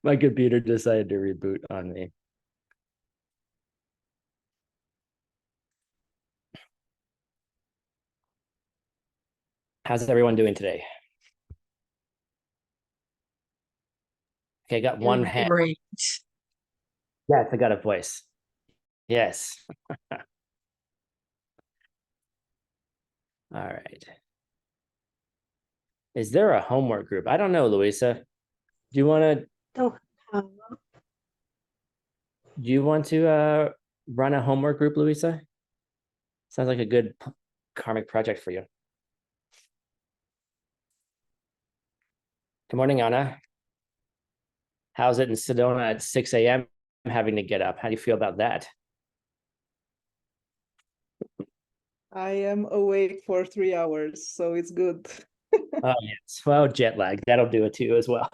My computer decided to reboot on me. How's everyone doing today? Okay, got one hand. Great. Yes, I got a voice. Yes. All right. Is there a homework group? I don't know, Louisa. Do you want to Don't have. run a homework group, Louisa? Sounds like a good karmic project for you. Good morning, Anna. How's it in Sedona at 6 a.m. having to get up? How do you feel about that? I am awake for 3 hours, so it's good. Oh, yes. Well, jet lag. That'll do it too as well.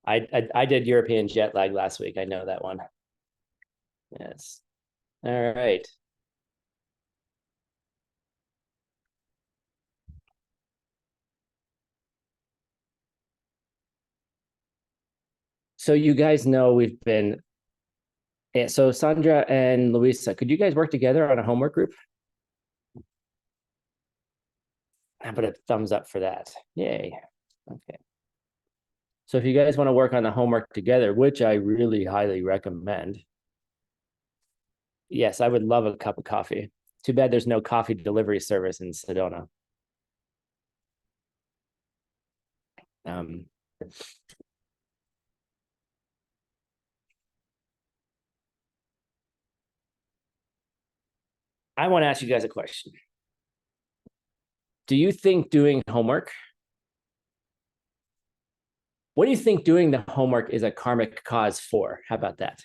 I did European jet lag last week. I know that one. Yes. All right. So you guys know we've been. So Sandra and Luisa, could you guys work together on a homework group? How about a thumbs up for that? Yay. Okay. So if you guys want to work on the homework together, which I really highly recommend, yes, I would love a cup of coffee. Too bad there's no coffee delivery service in Sedona. I want to ask you guys a question. Do you think doing homework, what do you think doing the homework is a karmic cause for? How about that?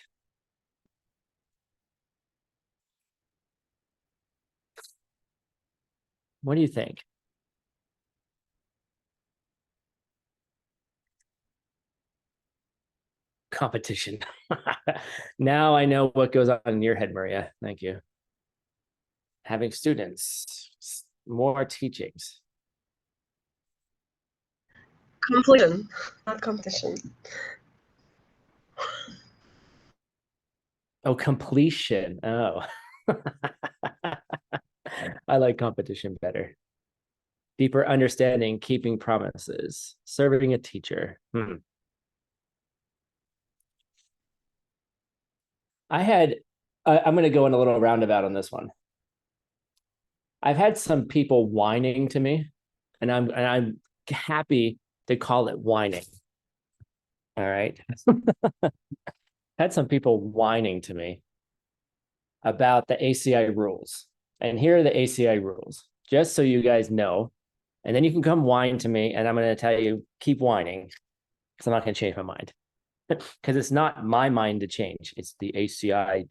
What do you think? Competition. Now I know what goes on in your head, Maria. Thank you. Having students, more teachings. Completion, not competition. Oh, completion. Oh. I like competition better. Deeper understanding, keeping promises, serving a teacher. I'm going to go in a little roundabout on this one. I've had some people whining to me, and I'm happy to call it whining. All right. Had some people whining to me about the ACI rules. And here are the ACI rules, just so you guys know. And then you can come whine to me, and I'm going to tell you, keep whining, because I'm not going to change my mind. Because it's not my mind to change. It's the ACI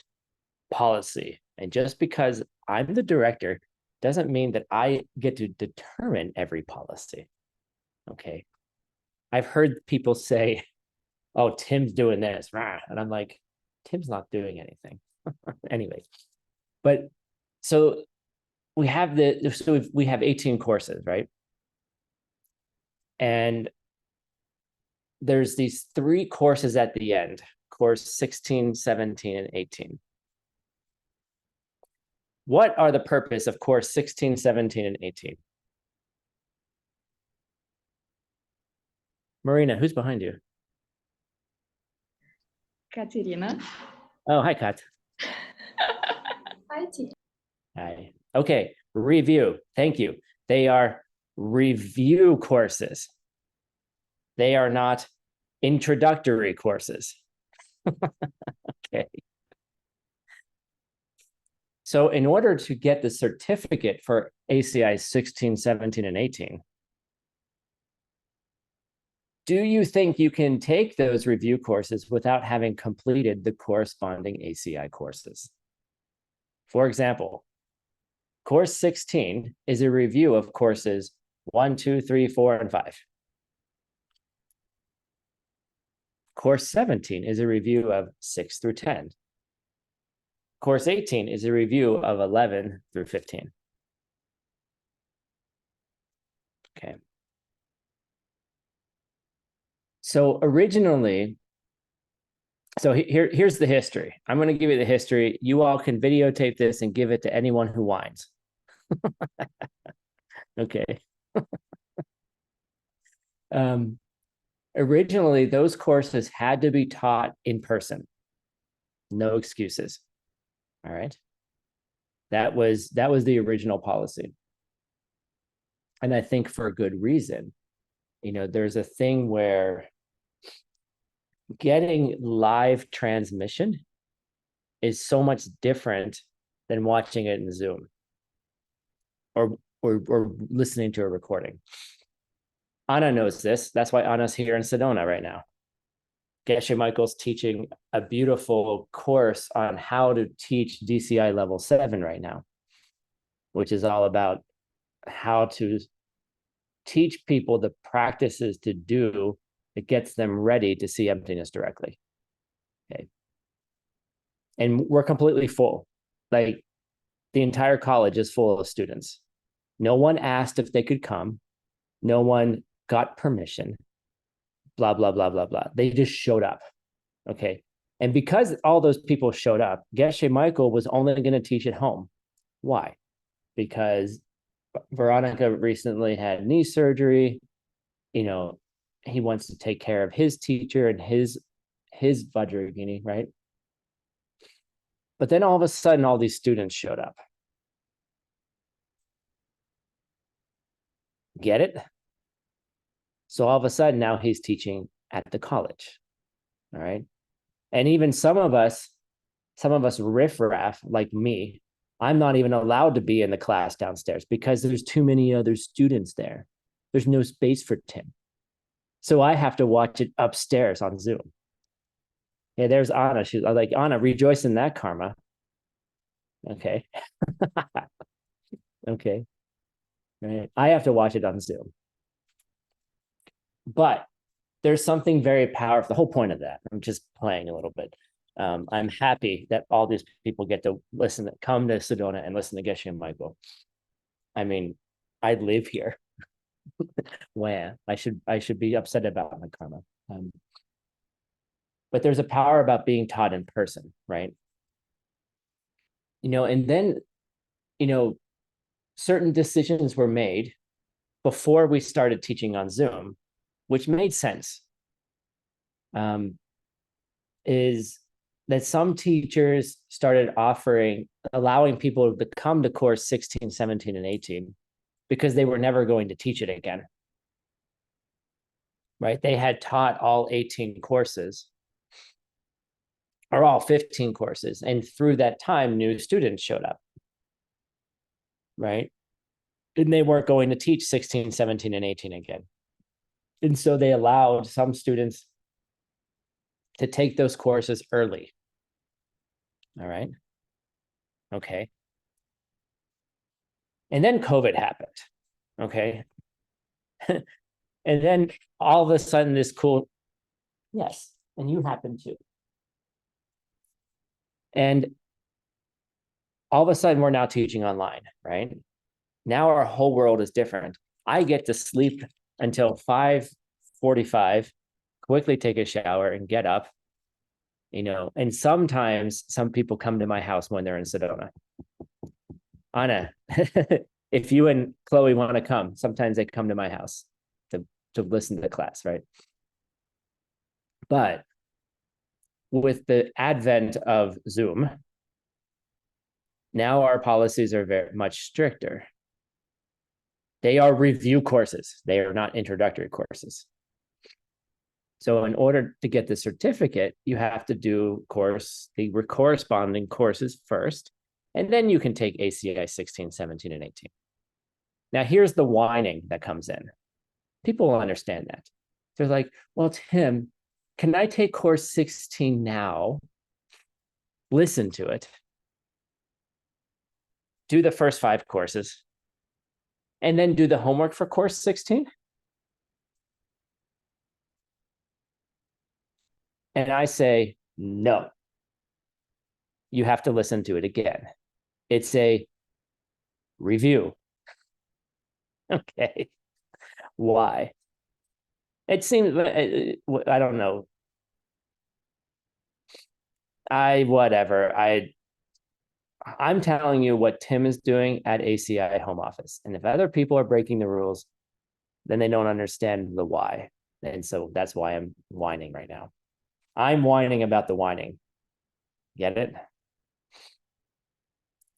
policy. And just because I'm the director doesn't mean that I get to determine every policy. Okay. I've heard people say, oh, Tim's doing this. And I'm like, Tim's not doing anything. Anyway, but so we have we have 18 courses, right? And there's these 3 courses at the end, course 16, 17, and 18. What are the purpose of course 16, 17, and 18? Marina, who's behind you? Katerina. Oh, hi, Kat. Hi, T. Hi. Okay, review. Thank you. They are review courses. They are not introductory courses. Okay. So in order to get the certificate for ACI 16, 17, and 18, do you think you can take those review courses without having completed the corresponding ACI courses? For example, course 16 is a review of courses 1, 2, 3, 4, and 5. Course 17 is a review of 6 through 10. Course 18 is a review of 11 through 15. Okay. So originally, here's the history. I'm going to give you the history. You all can videotape this and give it to anyone who whines. Okay. Originally, those courses had to be taught in person. No excuses. All right. That was the original policy. And I think for a good reason. There's a thing where getting live transmission is so much different than watching it in Zoom or listening to a recording. Anna knows this. That's why Anna's here in Sedona right now. Geshe Michael's teaching a beautiful course on how to teach DCI level 7 right now, which is all about how to teach people the practices to do that gets them ready to see emptiness directly. Okay. And we're completely full. Like the entire college is full of students. No one asked if they could come. No one got permission. Blah, blah, blah, blah, blah. They just showed up. Okay. And because all those people showed up, Geshe Michael was only going to teach at home. Why? Because Veronica recently had knee surgery. He wants to take care of his teacher and his Vajrayogini, right? But then all of a sudden, all these students showed up. Get it? So all of a sudden, now he's teaching at the college. All right. And even some of us riffraff like me, I'm not even allowed to be in the class downstairs because there's too many other students there. There's no space for Tim. So I have to watch it upstairs on Zoom. Yeah, there's Anna. She's like, Anna, rejoice in that karma. Okay. Okay. Right. I have to watch it on Zoom. But there's something very powerful. The whole point of that, I'm just playing a little bit. I'm happy that all these people get to come to Sedona and listen to Geshe Michael. I mean, I live here. Where I should be upset about my karma. But there's a power about being taught in person, right? And then, certain decisions were made before we started teaching on Zoom, which made sense. Is that some teachers started allowing people to come to course 16, 17, and 18 because they were never going to teach it again. Right? They had taught all 18 courses or all 15 courses. And through that time, new students showed up. Right? And they weren't going to teach 16, 17, and 18 again. And so they allowed some students to take those courses early. All right. Okay. And then COVID happened. Okay. And then all of a sudden yes, and you happen to. And all of a sudden we're now teaching online, right? Now our whole world is different. I get to sleep until 5:45, quickly take a shower and get up, and sometimes some people come to my house when they're in Sedona. Anna, if you and Chloe want to come, sometimes they come to my house to listen to the class, right? But with the advent of Zoom, now our policies are very much stricter. They are review courses. They are not introductory courses. So in order to get the certificate, you have to do the corresponding courses first, and then you can take ACI 16, 17, and 18. Now, here's the whining that comes in. People will understand that. They're like, well, Tim, can I take course 16 now, listen to it, do the first 5 courses, and then do the homework for course 16? And I say, no. You have to listen to it again. It's a review. Okay. Why? It seems, I don't know. Whatever. I'm telling you what Tim is doing at ACI home office. And if other people are breaking the rules, then they don't understand the why. And so that's why I'm whining right now. I'm whining about the whining. Get it?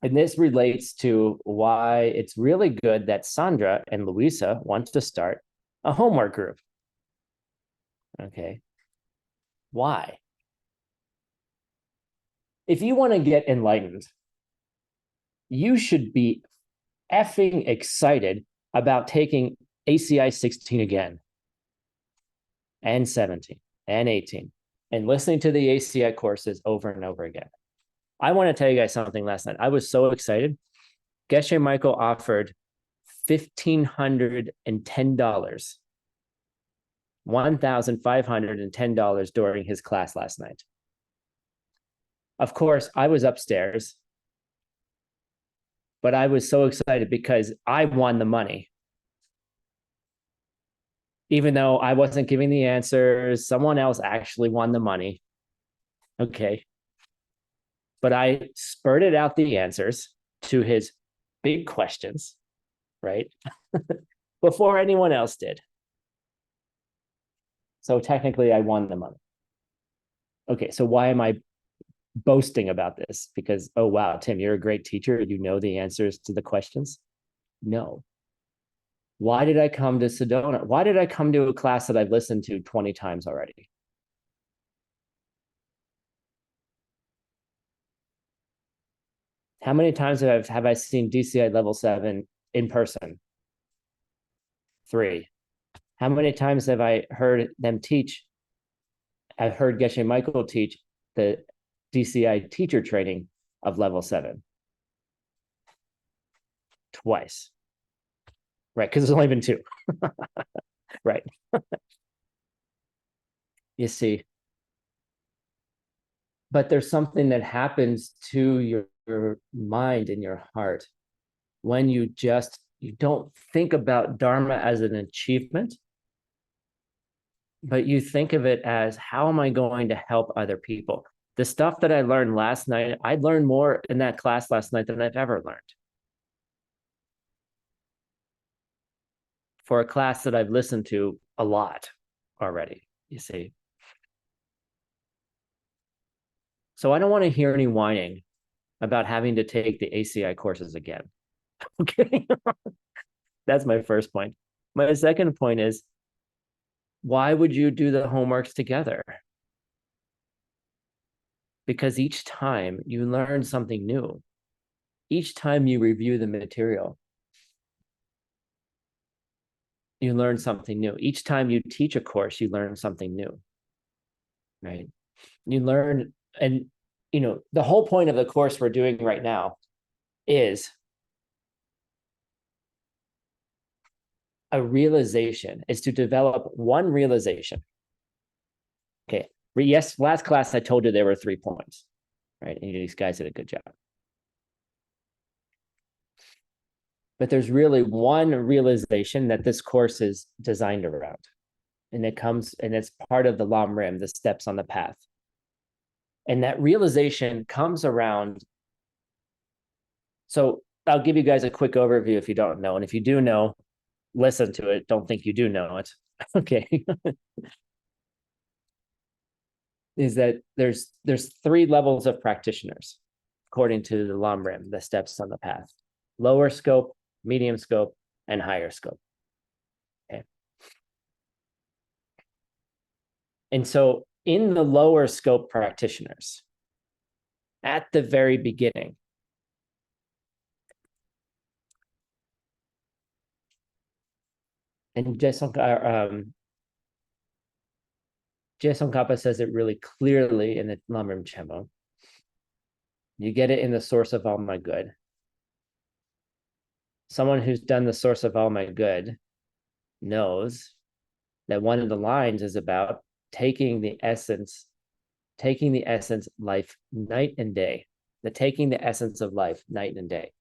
And this relates to why it's really good that Sandra and Luisa want to start a homework group. Okay. Why? If you want to get enlightened, you should be effing excited about taking ACI 16 again, and 17, and 18, and listening to the ACI courses over and over again. I want to tell you guys something last night. I was so excited. Geshe Michael offered $1,510, $1,510 during his class last night. Of course, I was upstairs, but I was so excited because I won the money. Even though I wasn't giving the answers, someone else actually won the money. Okay. But I spurted out the answers to his big questions, right? Before anyone else did. So technically I won the money. Okay, so why am I boasting about this? Because, oh, wow, Tim, you're a great teacher. You know the answers to the questions? No. Why did I come to Sedona? Why did I come to a class that I've listened to 20 times already? How many times have I seen DCI level 7 in person? 3. How many times have I heard them teach? I've heard Geshe Michael teach the DCI teacher training of level 7. Twice. Right, because there's only been 2. Right. You see. But there's something that happens to your mind and your heart when you don't think about Dharma as an achievement, but you think of it as, how am I going to help other people? The stuff that I learned last night, I learned more in that class last night than I've ever learned. For a class that I've listened to a lot already, you see. So I don't want to hear any whining about having to take the ACI courses again. Okay. That's my first point. My second point is, why would you do the homeworks together? Because each time you learn something new. Each time you review the material, you learn something new. Each time you teach a course, you learn something new, right? You learn, and the whole point of the course we're doing right now is a realization, is to develop one realization. Okay, yes, last class I told you there were 3 points, right? And these guys did a good job. But there's really one realization that this course is designed around. And it's part of the Lam Rim, the steps on the path. And that realization comes around. So I'll give you guys a quick overview if you don't know. And if you do know, listen to it. Don't think you do know it. Okay. Is that there's 3 levels of practitioners, according to the Lam Rim, the steps on the path: lower scope, medium scope, and higher scope. Okay. And so in the lower scope practitioners, at the very beginning, and Jason Kappa says it really clearly in the Lam Rim Chemo. You get it in the source of all my good. Someone who's done the source of all my good knows that one of the lines is about taking the essence life night and day, taking the essence of life night and day.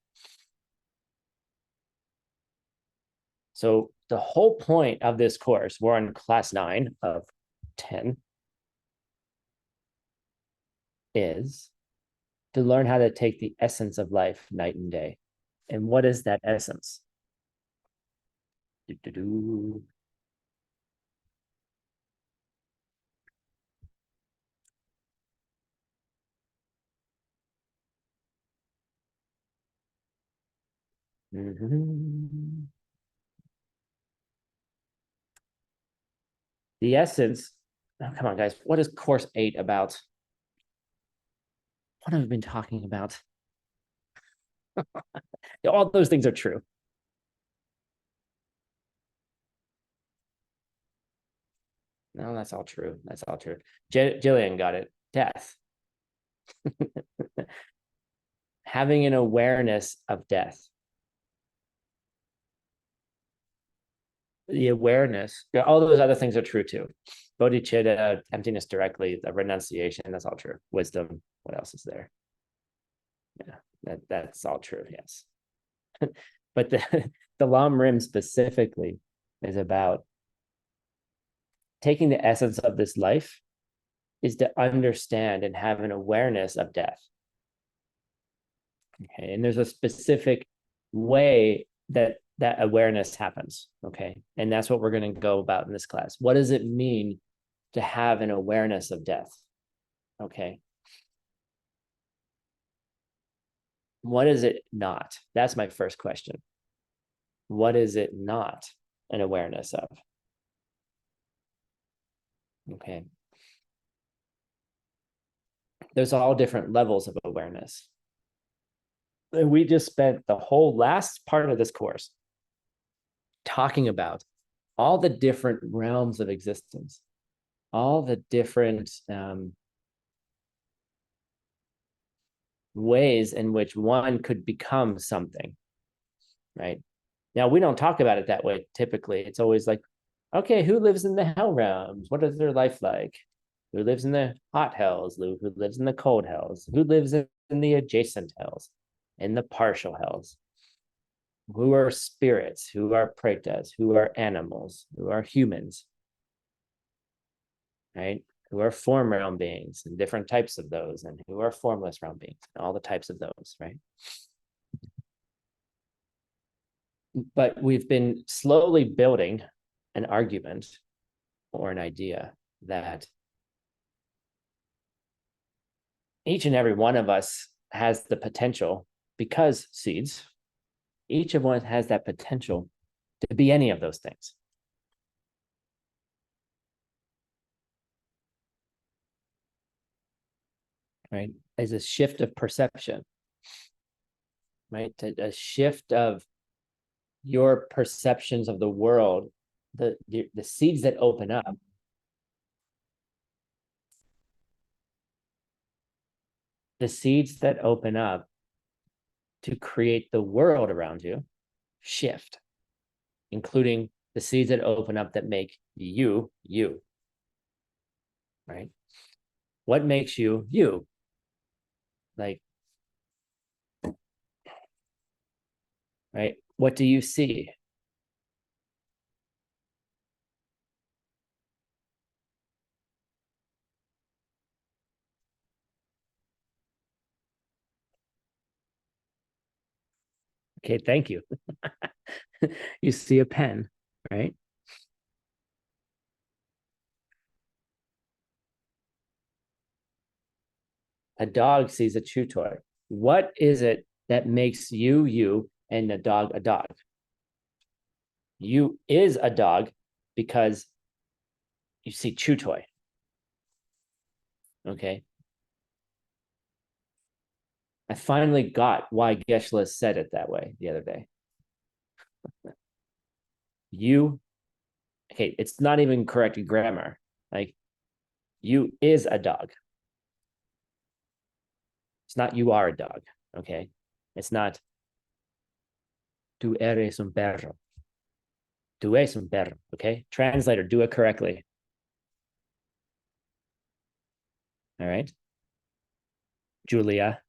So the whole point of this course, we're on class 9 of 10, is to learn how to take the essence of life night and day. And what is that essence? Do-do-do. Mm-hmm. The essence, oh, come on, guys. What is course 8 about? What have we been talking about? All those things are true. No, that's all true. That's all true. Jillian got it. Death. Having an awareness of death. The awareness, all those other things are true too. Bodhicitta, emptiness directly, the renunciation, that's all true. Wisdom, what else is there? Yeah, that's all true, yes. But the Lam Rim specifically is about taking the essence of this life is to understand and have an awareness of death. Okay, and there's a specific way that awareness happens. Okay, and that's what we're going to go about in this class. What does it mean to have an awareness of death? Okay, what is it not? That's my first question. What is it not an awareness of? Okay, there's all different levels of awareness. And we just spent the whole last part of this course talking about all the different realms of existence, all the different ways in which one could become something, right? Now, we don't talk about it that way typically. It's always like, okay, who lives in the hell realms? What is their life like? Who lives in the hot hells? Who lives in the cold hells? Who lives in the adjacent hells? In the partial hells? Who are spirits? Who are pretas? Who are animals? Who are humans? Right? Who are form realm beings and different types of those, and who are formless realm beings, and all the types of those, right? But we've been slowly building an argument or an idea that each and every one of us has the potential, because seeds, each of us has that potential to be any of those things. Right? As a shift of perception, right? A shift of your perceptions of the world, the seeds that open up. The seeds that open up to create the world around you shift, including the seeds that open up that make you, you. Right? What makes you, you? Like, right? What do you see? Okay, thank you. You see a pen, right? A dog sees a chew toy. What is it that makes you, you, and a dog a dog? You is a dog because you see chew toy. Okay. I finally got why Geshe-la said it that way the other day. You, okay, it's not even correct grammar. Like, you is a dog. It's not you are a dog. Okay. It's not tu eres un perro. Tu es un perro. Okay. Translator, do it correctly. All right. Julia.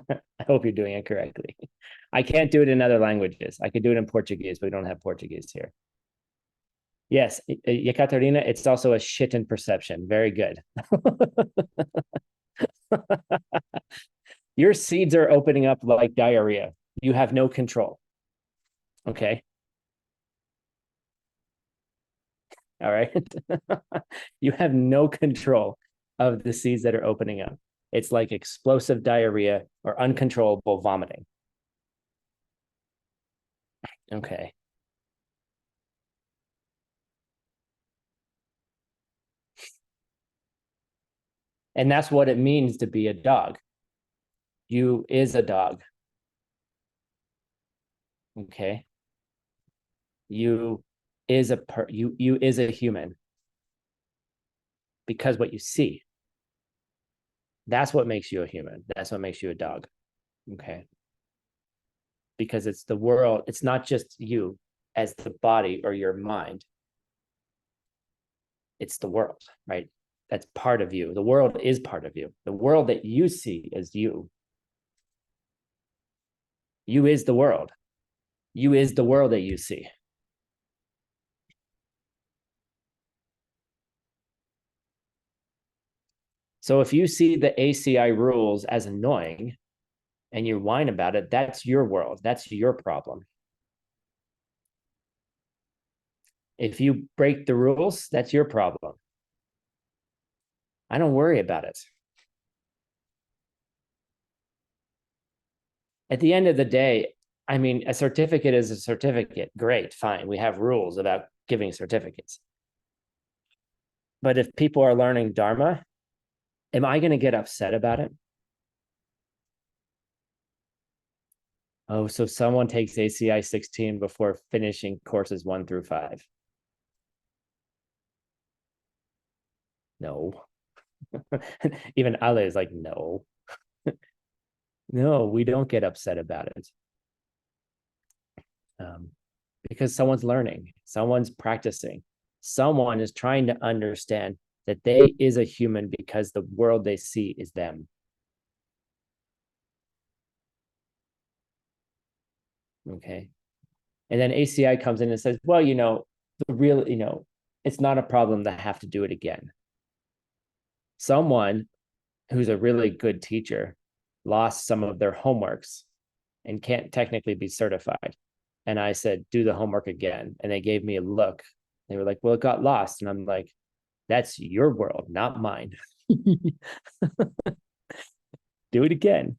I hope you're doing it correctly. I can't do it in other languages. I could do it in Portuguese, but we don't have Portuguese here. Yes, Yekaterina, it's also a shit in perception. Very good. Your seeds are opening up like diarrhea. You have no control. Okay. All right. You have no control of the seeds that are opening up. It's like explosive diarrhea or uncontrollable vomiting. Okay. And that's what it means to be a dog. You is a dog. Okay. You is you is a human because what you see. That's what makes you a human. That's what makes you a dog. Okay. Because it's the world, it's not just you as the body or your mind. It's the world, right? That's part of you. The world is part of you. The world that you see is you. You is the world. You is the world that you see. So if you see the ACI rules as annoying and you whine about it, that's your world. That's your problem. If you break the rules, that's your problem. I don't worry about it. At the end of the day, I mean, a certificate is a certificate. Great, fine. We have rules about giving certificates. But if people are learning Dharma, am I going to get upset about it? Oh, so someone takes ACI 16 before finishing courses 1 through 5. No. Even Ale is like, no. No, we don't get upset about it. Because someone's learning, someone's practicing, someone is trying to understand that they is a human because the world they see is them. Okay. And then ACI comes in and says, well, the real, it's not a problem to have to do it again. Someone who's a really good teacher lost some of their homeworks and can't technically be certified. And I said, do the homework again. And they gave me a look. They were like, well, it got lost. And I'm like, that's your world, not mine. Do it again.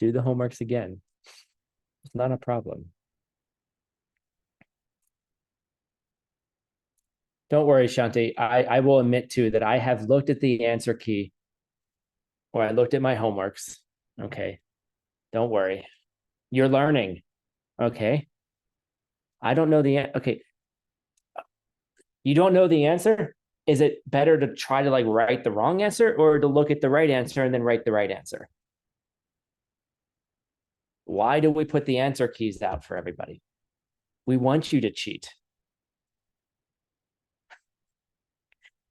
Do the homeworks again. It's not a problem. Don't worry, Shanti. I will admit too that I have looked at the answer key or I looked at my homeworks. Okay. Don't worry. You're learning. Okay. I don't know okay. You don't know the answer? Is it better to try to write the wrong answer or to look at the right answer and then write the right answer? Why do we put the answer keys out for everybody? We want you to cheat.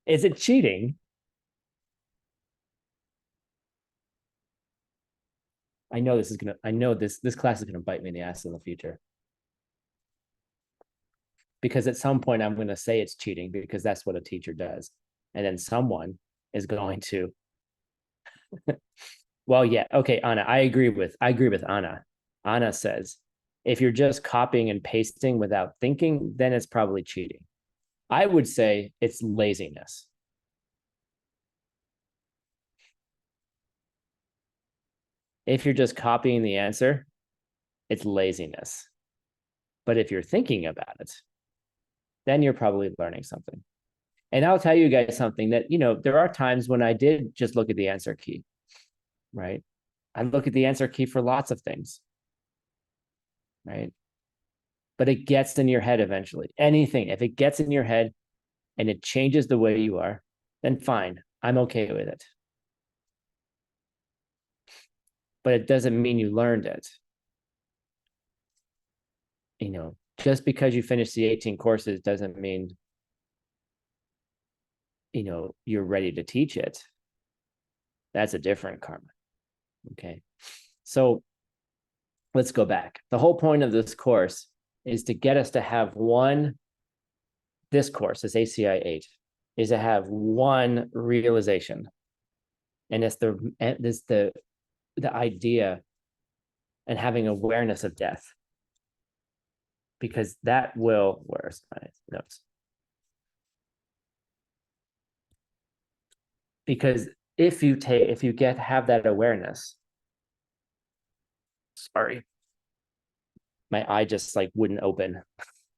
Is it cheating? I know this class is gonna bite me in the ass in the future. Because at some point I'm gonna say it's cheating because that's what a teacher does. And then someone is going to well, yeah, okay, Anna, I agree with Anna. Anna says, if you're just copying and pasting without thinking, then it's probably cheating. I would say it's laziness. If you're just copying the answer, it's laziness. But if you're thinking about it, then you're probably learning something. And I'll tell you guys something that, there are times when I did just look at the answer key, right? I look at the answer key for lots of things, right? But it gets in your head eventually. Anything, if it gets in your head and it changes the way you are, then fine, I'm okay with it. But it doesn't mean you learned it. Just because you finished the 18 courses doesn't mean, you're ready to teach it. That's a different karma. Okay. So let's go back. The whole point of this course is to get us to have this course, this ACI 8, is to have one realization. And it's the idea and having awareness of death. Because that will, where's my notes? Because if you have that awareness, sorry, my eye just like wouldn't open,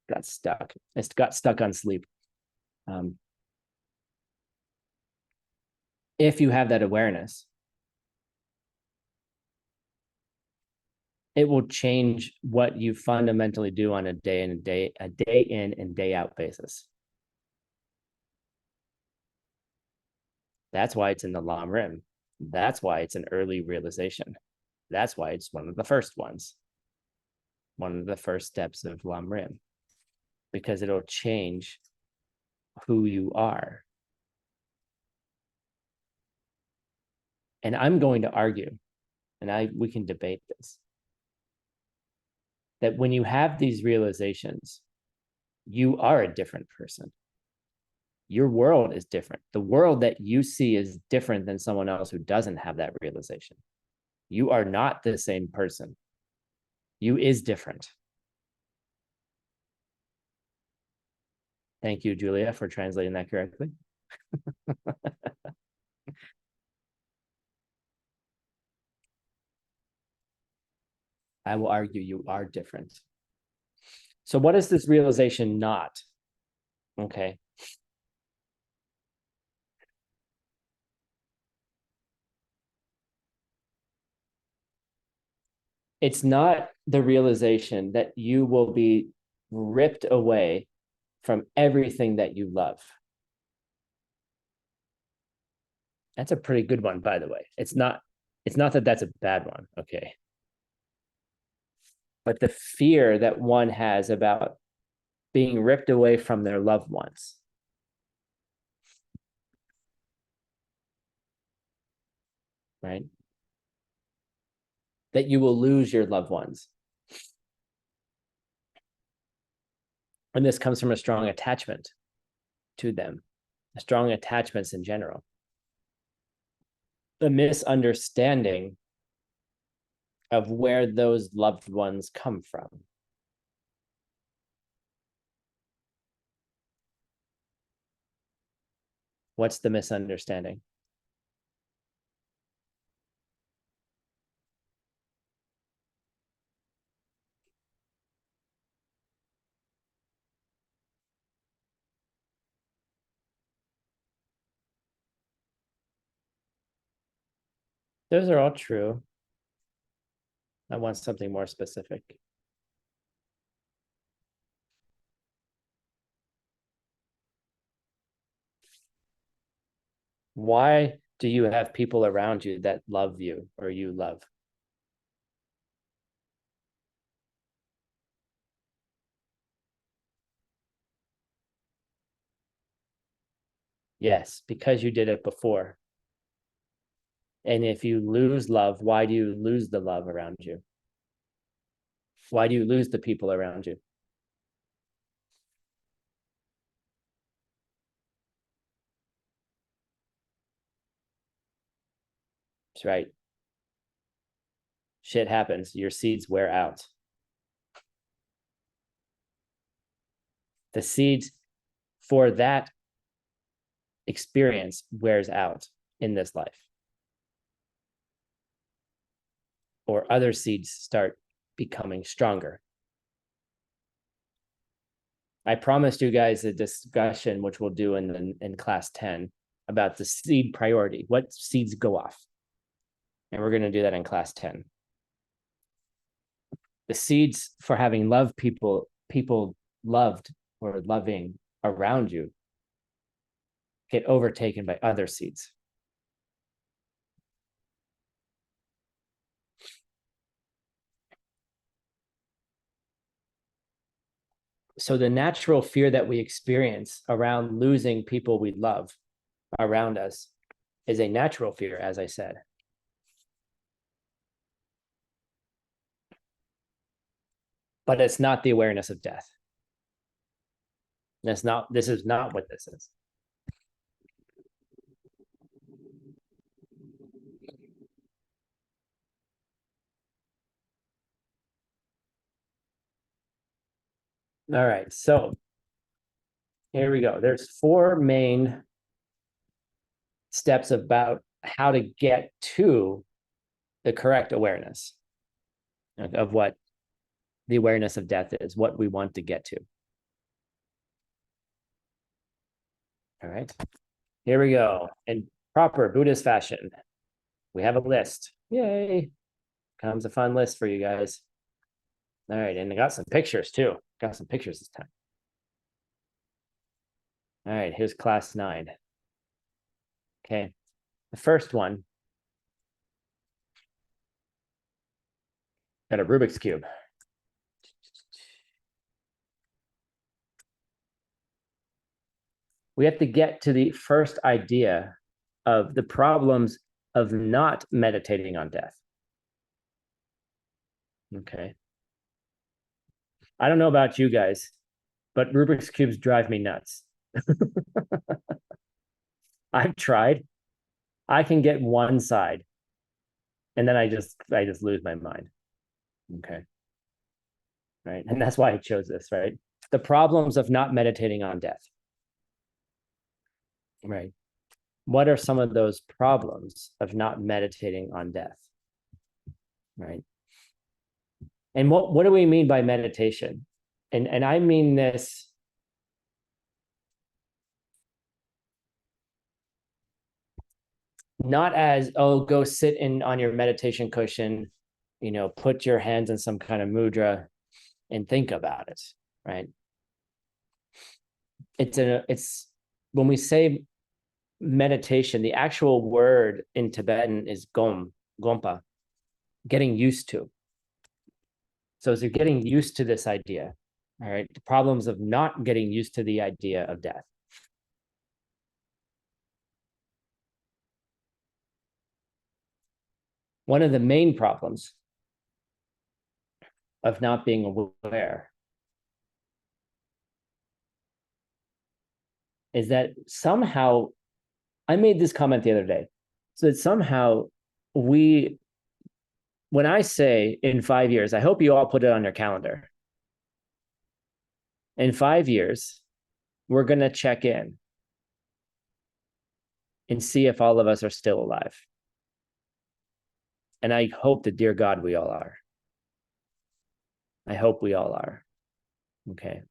got stuck. It got stuck on sleep. If you have that awareness, it will change what you fundamentally do on a day in and day out basis. That's why it's in the Lam Rim. That's why it's an early realization. That's why it's one of the first ones. One of the first steps of Lam Rim. Because it'll change who you are. And I'm going to argue, and we can debate this, that when you have these realizations, you are a different person. Your world is different. The world that you see is different than someone else who doesn't have that realization. You are not the same person. You is different. Thank you, Julia, for translating that correctly. I will argue you are different. So what is this realization not? Okay. It's not the realization that you will be ripped away from everything that you love. That's a pretty good one, by the way. It's not that that's a bad one, okay? But the fear that one has about being ripped away from their loved ones. Right? That you will lose your loved ones. And this comes from a strong attachment to them, strong attachments in general. The misunderstanding of where those loved ones come from. What's the misunderstanding? Those are all true. I want something more specific. Why do you have people around you that love you or you love? Yes, because you did it before. And if you lose love, why do you lose the love around you? Why do you lose the people around you? That's right. Shit happens. Your seeds wear out. The seeds for that experience wears out in this life. Or other seeds start becoming stronger. I promised you guys a discussion, which we'll do in class 10, about the seed priority. What seeds go off? And we're going to do that in class 10. The seeds for having loved people loved or loving around you get overtaken by other seeds. So the natural fear that we experience around losing people we love around us is a natural fear, as I said. but it's not the awareness of death. This is not what this is. All right, so here we go. There's 4 main steps about how to get to the correct awareness of what the awareness of death is, what we want to get to. All right, here we go. In proper Buddhist fashion, we have a list. Yay. Comes a fun list for you guys. All right, and I got some pictures too. Got some pictures this time. All right, here's class 9. Okay, the first one, got a Rubik's Cube. We have to get to the first idea of the problems of not meditating on death. Okay. I don't know about you guys, but Rubik's Cubes drive me nuts. I've tried. I can get one side and then I just lose my mind. Okay. Right. And that's why I chose this, right? The problems of not meditating on death. Right. What are some of those problems of not meditating on death? Right. And what do we mean by meditation? And I mean this not as, oh, go sit on your meditation cushion, put your hands in some kind of mudra and think about it, right? It's when we say meditation, the actual word in Tibetan is gompa, getting used to. So as you're getting used to this idea, all right, the problems of not getting used to the idea of death. One of the main problems of not being aware is that somehow, I made this comment the other day, so that somehow when I say in 5 years, I hope you all put it on your calendar. In 5 years, we're going to check in and see if all of us are still alive. And I hope that, dear God, we all are. I hope we all are. Okay.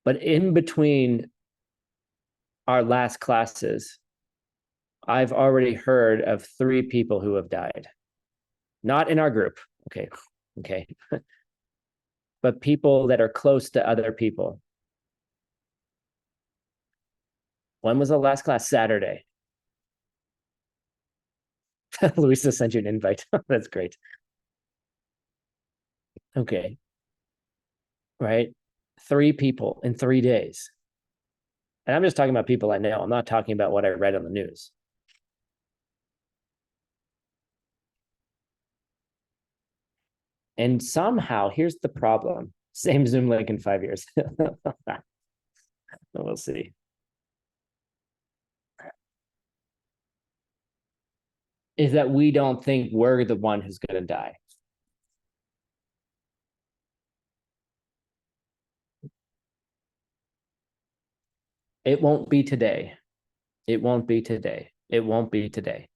But in between our last classes, I've already heard of 3 people who have died. Not in our group. Okay. But people that are close to other people. When was the last class? Saturday. Luisa sent you an invite. That's great. Okay. Right? 3 people in 3 days. And I'm just talking about people I know. I'm not talking about what I read on the news. And somehow, here's the problem. Same Zoom link in 5 years. We'll see. Is that we don't think we're the one who's going to die. It won't be today. It won't be today. It won't be today.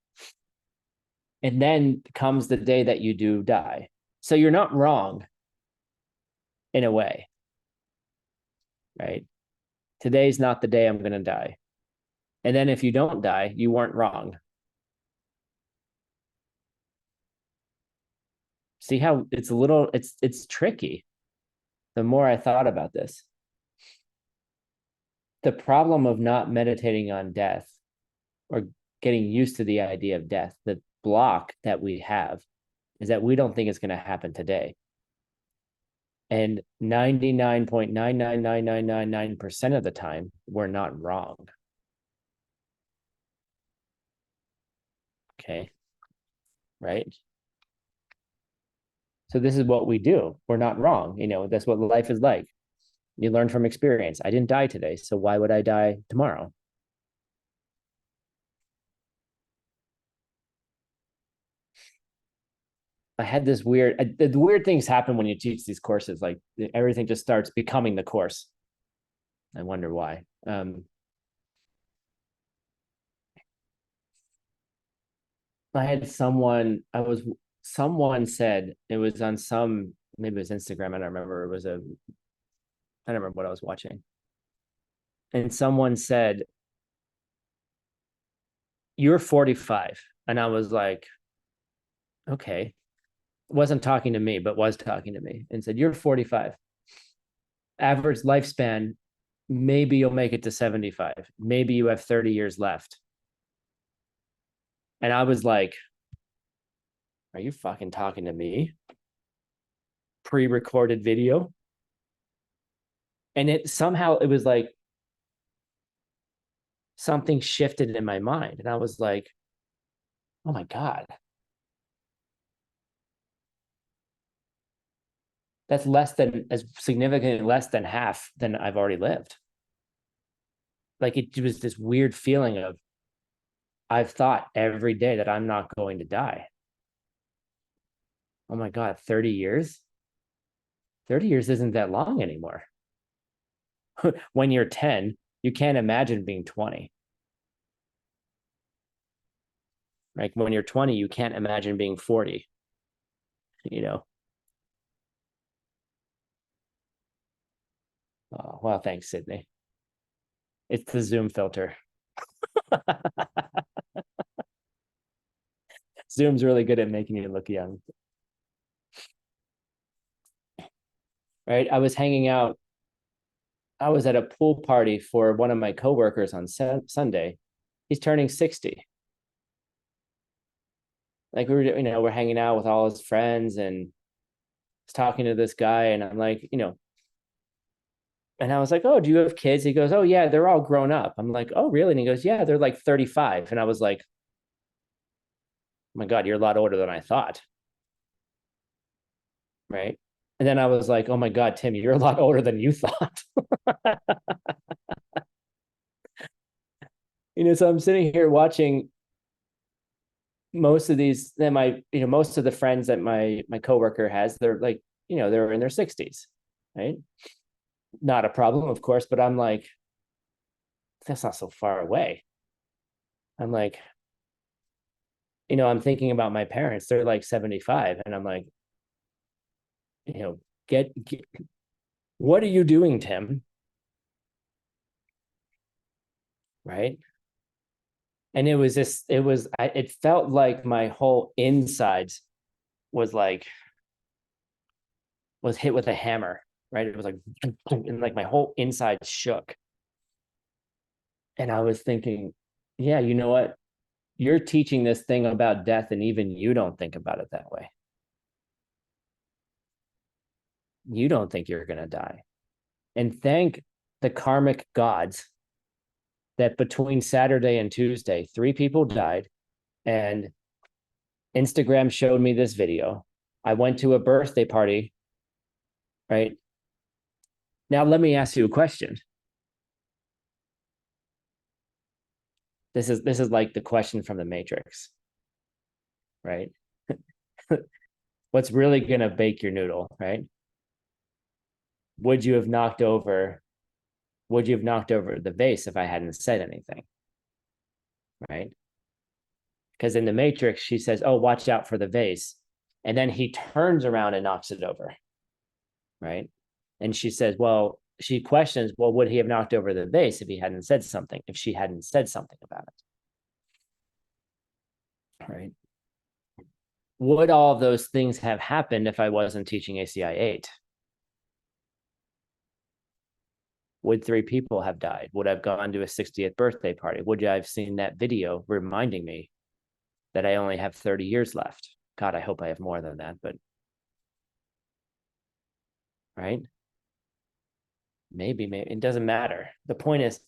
And then comes the day that you do die. So you're not wrong in a way, right? Today's not the day I'm going to die. And then if you don't die, you weren't wrong. See how it's tricky. The more I thought about this, the problem of not meditating on death or getting used to the idea of death, the block that we have is that we don't think it's going to happen today. And 99.99999% of the time, we're not wrong. Okay. Right? So this is what we do. We're not wrong. That's what life is like. You learn from experience. I didn't die today, so why would I die tomorrow? I had this the weird things happen when you teach these courses. Like everything just starts becoming the course. I wonder why. I had someone said it was on maybe it was Instagram. I don't remember. I don't remember what I was watching. And someone said, "You're 45." And I was like, okay. Wasn't talking to me, but was talking to me and said, "You're 45. Average lifespan, maybe you'll make it to 75. Maybe you have 30 years left." And I was like, are you fucking talking to me? Pre-recorded video. And it was like something shifted in my mind. And I was like, oh my God. That's as significantly less than half than I've already lived. Like it was this weird feeling of, I've thought every day that I'm not going to die. Oh my God, 30 years? 30 years isn't that long anymore. When you're 10, you can't imagine being 20. Like when you're 20, you can't imagine being 40. Oh, well, thanks, Sydney. It's the Zoom filter. Zoom's really good at making you look young. Right? I was at a pool party for one of my coworkers on Sunday. He's turning 60. Like we're hanging out with all his friends and was talking to this guy, and I'm like, and I was like, "Oh, do you have kids?" He goes, "Oh yeah, they're all grown up." I'm like, "Oh really?" And he goes, "Yeah, they're like 35." And I was like, "Oh my God, you're a lot older than I thought." Right. And then I was like, "Oh my God, Tim, you're a lot older than you thought." So I'm sitting here watching most of these, then most of the friends that my coworker has, they're like, they're in their 60s, right? Not a problem, of course, but I'm like, that's not so far away. I'm like, I'm thinking about my parents, they're like 75, and I'm like, get what are you doing, Tim? Right. And it felt like my whole insides was hit with a hammer, right? It was like, and like my whole inside shook. And I was thinking, yeah, you know what? You're teaching this thing about death, and even you don't think about it that way. You don't think you're going to die. And thank the karmic gods that between Saturday and Tuesday, 3 people died, and Instagram showed me this video. I went to a birthday party, right? Now, let me ask you a question. This is like the question from the Matrix, right? What's really going to bake your noodle, right? Would you have knocked over the vase if I hadn't said anything? Right? Because in the Matrix, she says, "Oh, watch out for the vase." And then he turns around and knocks it over. Right? And she says, well, she questions, well, would he have knocked over the vase if she hadn't said something about it? Right? Would all of those things have happened if I wasn't teaching ACI 8? Would 3 people have died? Would I have gone to a 60th birthday party? Would I have seen that video reminding me that I only have 30 years left? God, I hope I have more than that, but right? Maybe it doesn't matter. The point is,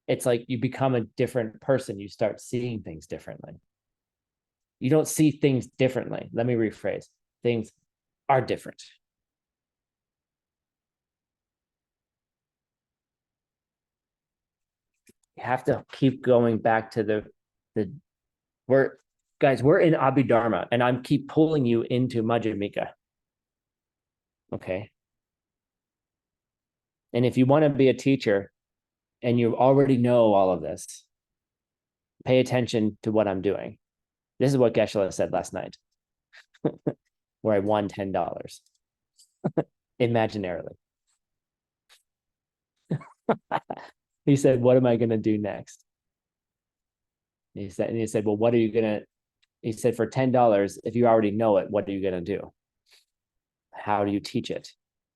it's like you become a different person. You start seeing things differently. You don't see things differently. Let me rephrase things. are different. You have to keep going back to the we're in Abhidharma, and I'm keep pulling you into Madhyamika. Okay. And if you want to be a teacher and you already know all of this, pay attention to what I'm doing. This is what Geshe-la said last night, where I won $10 imaginarily. He said, "What am I going to do next?" He said, "Well, what are you going to?" He said, "For $10, if you already know it, what are you going to do? How do you teach it?"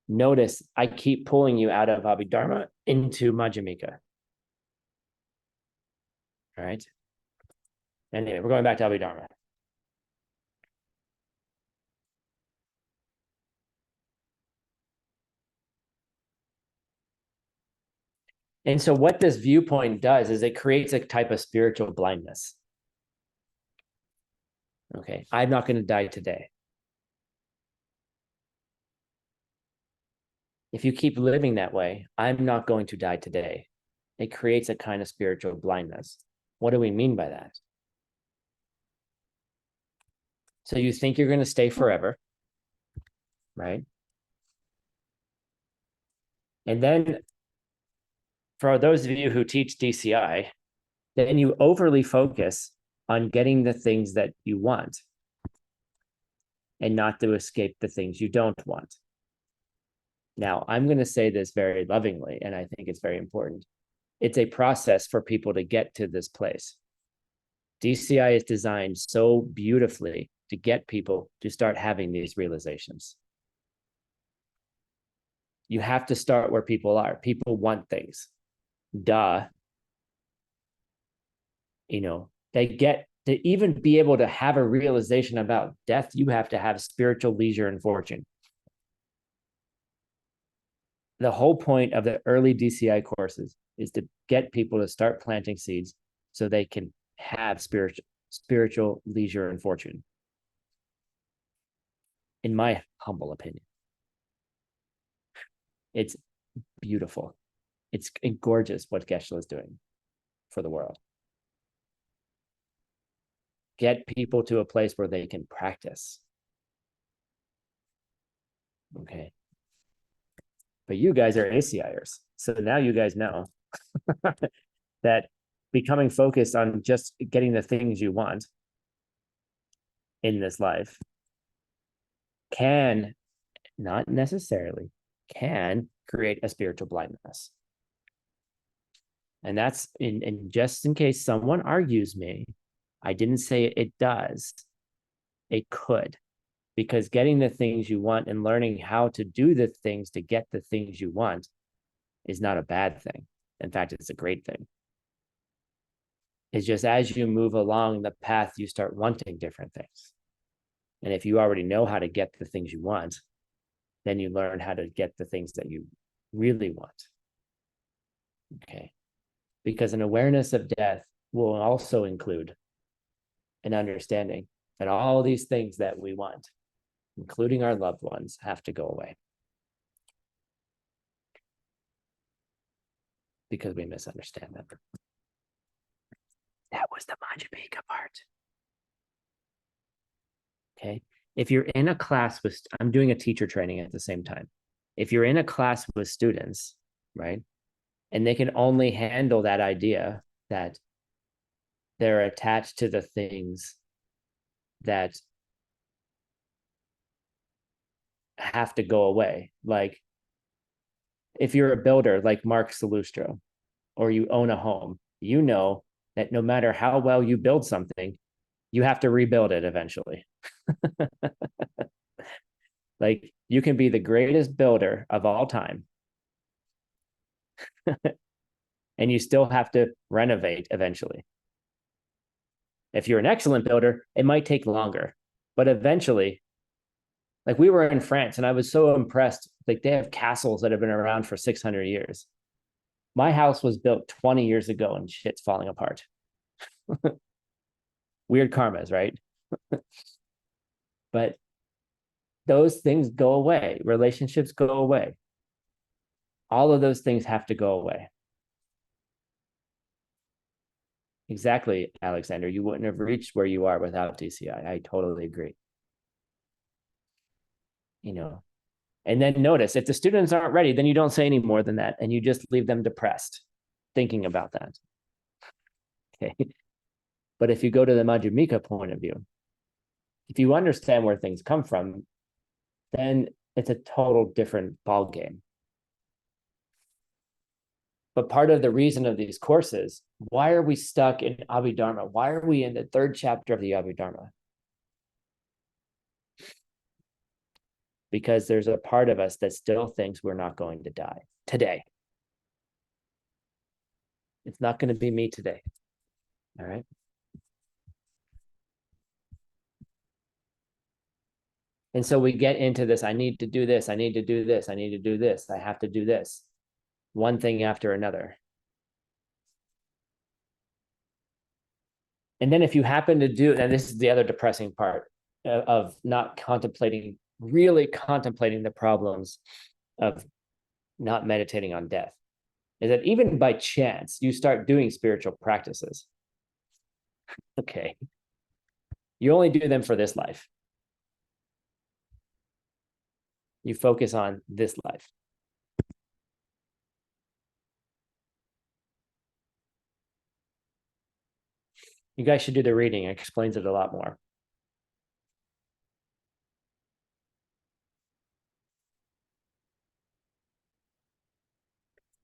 Notice I keep pulling you out of Abhidharma into Madhyamika. All right. Anyway, we're going back to Abhidharma. And so what this viewpoint does is it creates a type of spiritual blindness. Okay, I'm not going to die today. If you keep living that way, I'm not going to die today. It creates a kind of spiritual blindness. What do we mean by that? So you think you're going to stay forever, right? And then for those of you who teach DCI, then you overly focus on getting the things that you want and not to escape the things you don't want. Now, I'm going to say this very lovingly, and I think it's very important. It's a process for people to get to this place. DCI is designed so beautifully to get people to start having these realizations. You have to start where people are. People want things. Duh. You know, they get to even be able to have a realization about death, you have to have spiritual leisure and fortune. The whole point of the early DCI courses is to get people to start planting seeds so they can have spiritual leisure and fortune. In my humble opinion, it's beautiful. It's gorgeous what Geshe-la is doing for the world. Get people to a place where they can practice. Okay. But you guys are ACIers. So now you guys know that becoming focused on just getting the things you want in this life can, not necessarily, can create a spiritual blindness. And that's in just in case someone argues me, I didn't say it does. It could, because getting the things you want and learning how to do the things to get the things you want is not a bad thing. In fact, it's a great thing. It's just as you move along the path, you start wanting different things. And if you already know how to get the things you want, then you learn how to get the things that you really want. Okay. Because an awareness of death will also include an understanding that all these things that we want, including our loved ones, have to go away. Because we misunderstand them. That was the Madhyamika part. Okay. If you're in a class with, I'm doing a teacher training at the same time. If you're in a class with students, right, and they can only handle that idea that they're attached to the things that have to go away. Like if you're a builder like Mark Salustro, or you own a home, you know that no matter how well you build something, you have to rebuild it eventually. Like you can be the greatest builder of all time and you still have to renovate eventually. If you're an excellent builder, it might take longer, but eventually, like we were in France and I was so impressed. Like they have castles that have been around for 600 years. My house was built 20 years ago and shit's falling apart. Weird karmas, right? But those things go away. Relationships go away. All of those things have to go away. Exactly, Alexander. You wouldn't have reached where you are without DCI. I totally agree. And then notice, if the students aren't ready, then you don't say any more than that, and you just leave them depressed thinking about that. Okay. But if you go to the Madhyamika point of view, if you understand where things come from, then it's a total different ballgame. But part of the reason of these courses, why are we stuck in Abhidharma? Why are we in the third chapter of the Abhidharma? Because there's a part of us that still thinks we're not going to die today. It's not going to be me today. All right. And so we get into this, I need to do this, I need to do this, I need to do this, I have to do this. One thing after another. And then if you happen to do, and this is the other depressing part of not contemplating, really contemplating the problems of not meditating on death, is that even by chance, you start doing spiritual practices. Okay. You only do them for this life. You focus on this life. You guys should do the reading. It explains it a lot more.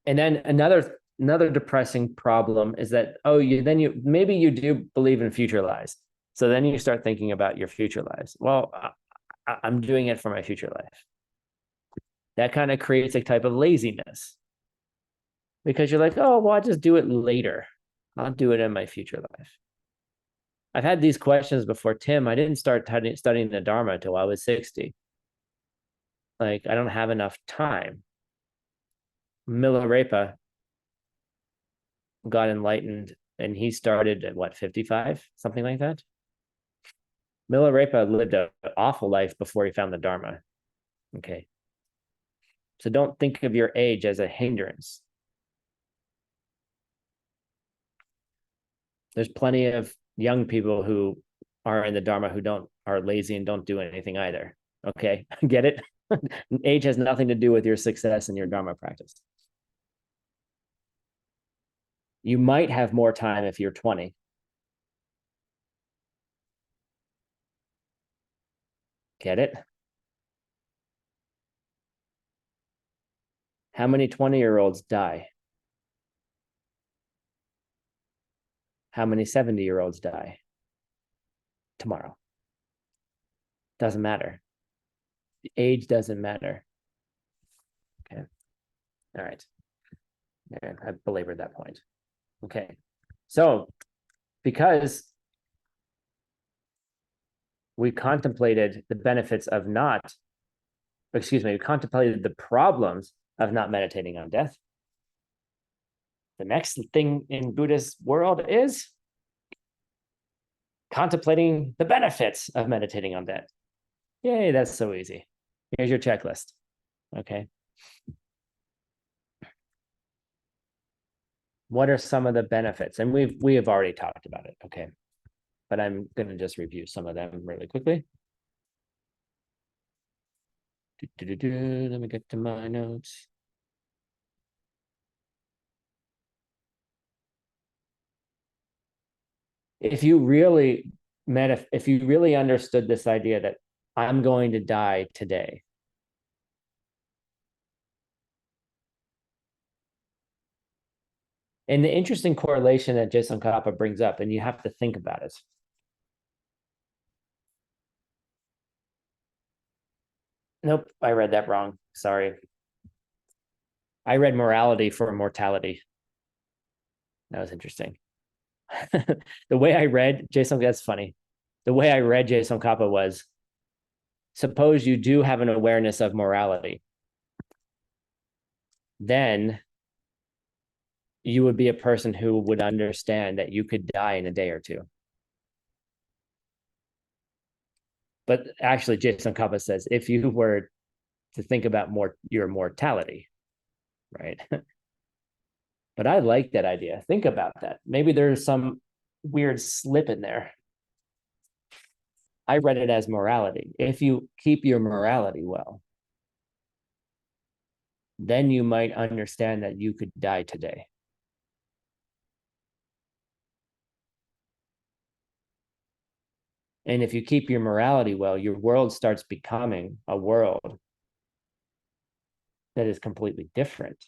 And then another depressing problem is that, maybe you do believe in future lives. So then you start thinking about your future lives. Well, I'm doing it for my future life. That kind of creates a type of laziness, because you're like, oh, well, I'll just do it later. I'll do it in my future life. I've had these questions before. Tim, I didn't start studying the Dharma until I was 60. Like, I don't have enough time. Milarepa got enlightened and he started at what, 55, something like that. Milarepa lived an awful life before he found the Dharma. Okay. So don't think of your age as a hindrance. There's plenty of young people who are in the Dharma who are lazy and don't do anything either. Okay. Get it? Age has nothing to do with your success in your Dharma practice. You might have more time if you're 20. Get it? How many 20-year-olds die? How many 70-year-olds die tomorrow? Doesn't matter. The age doesn't matter. Okay. All right. Yeah, I belabored that point. Okay. So because we contemplated the benefits of we contemplated the problems of not meditating on death. The next thing in Buddha's world is contemplating the benefits of meditating on death. Yay, that's so easy. Here's your checklist. Okay. What are some of the benefits? And we have already talked about it. Okay. But I'm going to just review some of them really quickly. Let me get to my notes. If you really understood this idea that I'm going to die today, and the interesting correlation that Jason Kappa brings up, and you have to think about it. Nope, I read that wrong. Sorry. I read morality for mortality. That was interesting. The way I read Jason, that's funny. The way I read Jason Kappa was, suppose you do have an awareness of morality, then you would be a person who would understand that you could die in a day or two. But actually, Jason Kappa says, if you were to think about your mortality, right? But I like that idea. Think about that. Maybe there's some weird slip in there. I read it as morality. If you keep your morality well, then you might understand that you could die today. And if you keep your morality well, your world starts becoming a world that is completely different.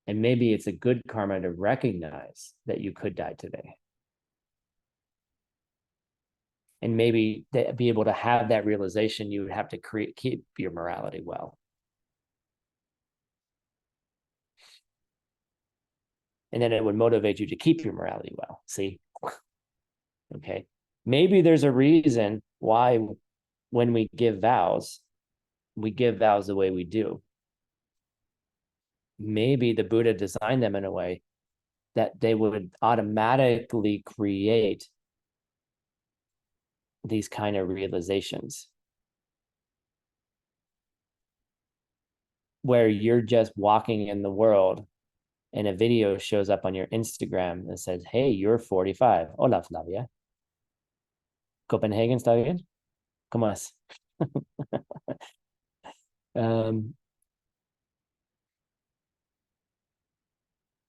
And maybe it's a good karma to recognize that you could die today. And maybe to be able to have that realization, you would have to keep your morality well. And then it would motivate you to keep your morality well. See? Okay. Maybe there's a reason why when we give vows the way we do. Maybe the Buddha designed them in a way that they would automatically create these kind of realizations where you're just walking in the world and a video shows up on your Instagram that says, hey, you're 45. Hola, Flavia. Copenhagen, ¿está bien? ¿Cómo es?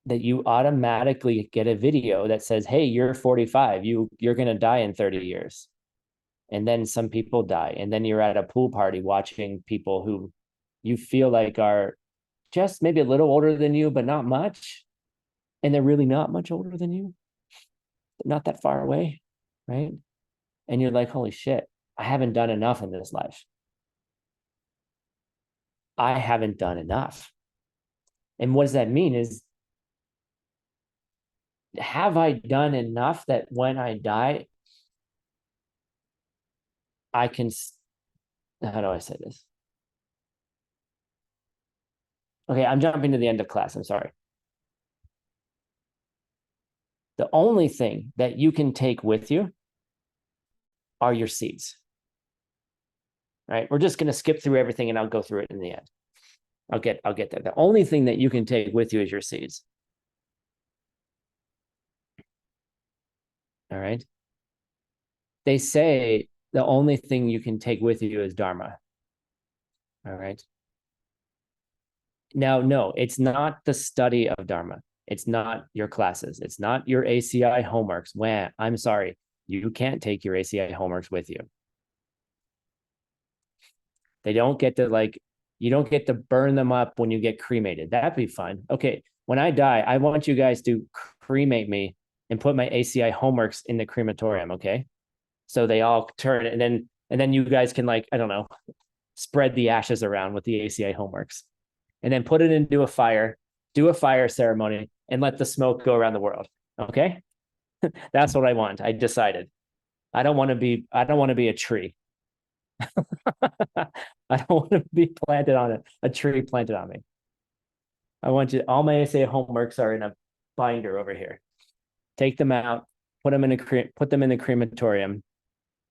That you automatically get a video that says, hey, you're 45. You're going to die in 30 years. And then some people die. And then you're at a pool party watching people who you feel like are just maybe a little older than you, but not much. And they're really not much older than you. Not that far away, right? And you're like, holy shit, I haven't done enough in this life. I haven't done enough. And what does that mean is, have I done enough that when I die, I can, how do I say this? Okay, I'm jumping to the end of class. I'm sorry. The only thing that you can take with you are your seeds. Right? We're just going to skip through everything and I'll go through it in the end. I'll get there. The only thing that you can take with you is your seeds. All right. They say the only thing you can take with you is Dharma. All right. Now, no, it's not the study of Dharma. It's not your classes. It's not your ACI homeworks. I'm sorry. You can't take your ACI homeworks with you. They don't get to you don't get to burn them up when you get cremated. That'd be fun. Okay. When I die, I want you guys to cremate me and put my ACI homeworks in the crematorium. Okay. So they all turn and then you guys can I don't know, spread the ashes around with the ACI homeworks and then put it into a fire, do a fire ceremony and let the smoke go around the world. Okay. That's what I want. I decided. I don't want to be a tree. I don't want to be planted on a tree planted on me. I want you, all my ACI homeworks are in a binder over here. Take them out, put them in the crematorium,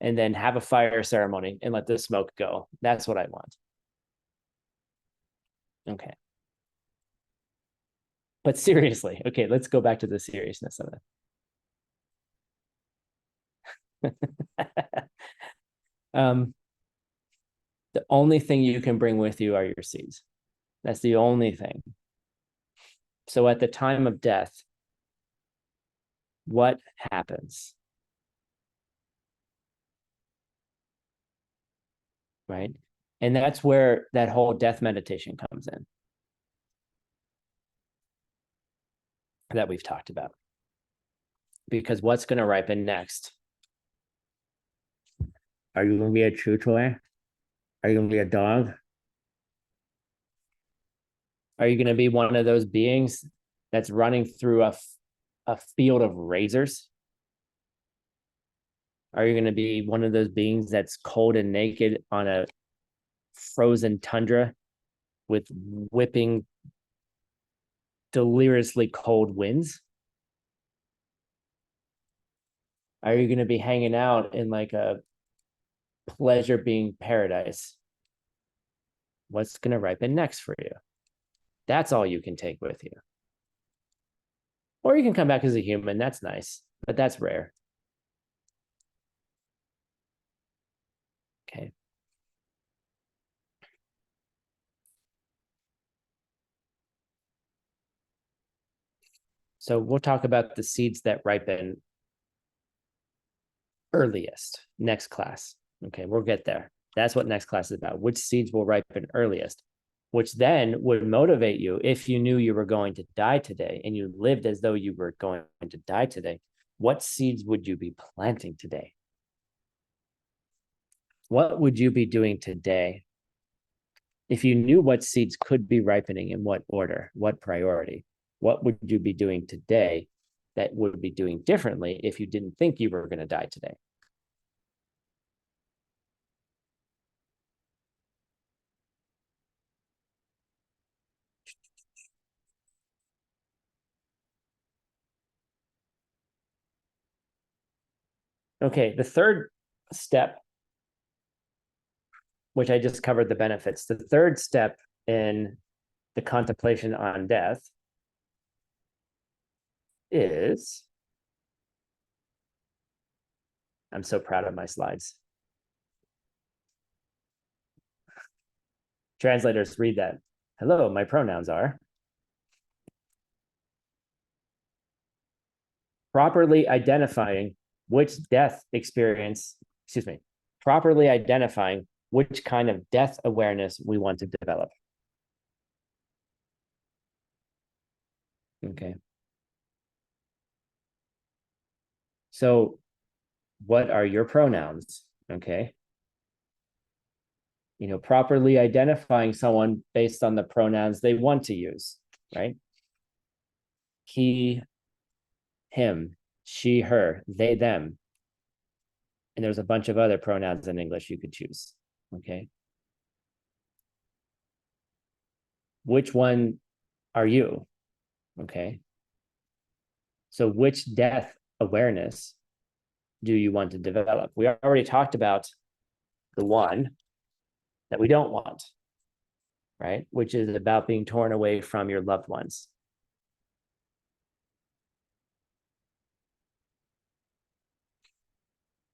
and then have a fire ceremony and let the smoke go. That's what I want. Okay. But seriously, okay, let's go back to the seriousness of it. The only thing you can bring with you are your seeds. That's the only thing. So at the time of death, what happens? Right? And that's where that whole death meditation comes in that we've talked about. Because what's going to ripen next? Are you going to be a chew toy? Are you going to be a dog? Are you going to be one of those beings that's running through a field of razors? Are you going to be one of those beings that's cold and naked on a frozen tundra with whipping, deliriously cold winds? Are you going to be hanging out in like a pleasure being paradise? What's going to ripen next for you? That's all you can take with you. Or you can come back as a human. That's nice, but that's rare. Okay. So we'll talk about the seeds that ripen earliest next class. Okay, we'll get there. That's what next class is about. Which seeds will ripen earliest, which then would motivate you if you knew you were going to die today and you lived as though you were going to die today. What seeds would you be planting today? What would you be doing today if you knew what seeds could be ripening in what order, what priority? What would you be doing today that would be doing differently if you didn't think you were going to die today? Okay, the third step, which I just covered the benefits, the third step in the contemplation on death is, I'm so proud of my slides. Translators, read that. Hello, my pronouns are. Properly identifying which death experience, properly identifying which kind of death awareness we want to develop. Okay. So what are your pronouns? Okay. You know, properly identifying someone based on the pronouns they want to use, right? He, him, she, her, they, them. And there's a bunch of other pronouns in English you could choose, okay? Which one are you, okay? So which death awareness do you want to develop? We already talked about the one that we don't want, right? Which is about being torn away from your loved ones.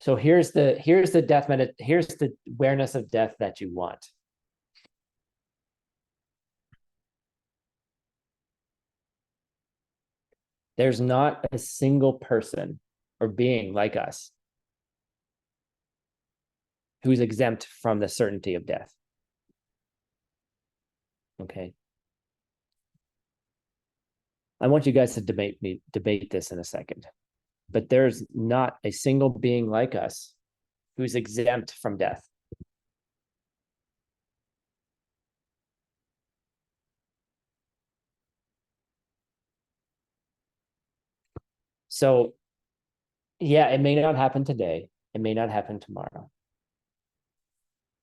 So here's the awareness of death that you want. There's not a single person or being like us who's exempt from the certainty of death. Okay. I want you guys to debate this in a second. But there's not a single being like us who's exempt from death. So, yeah, it may not happen today. It may not happen tomorrow.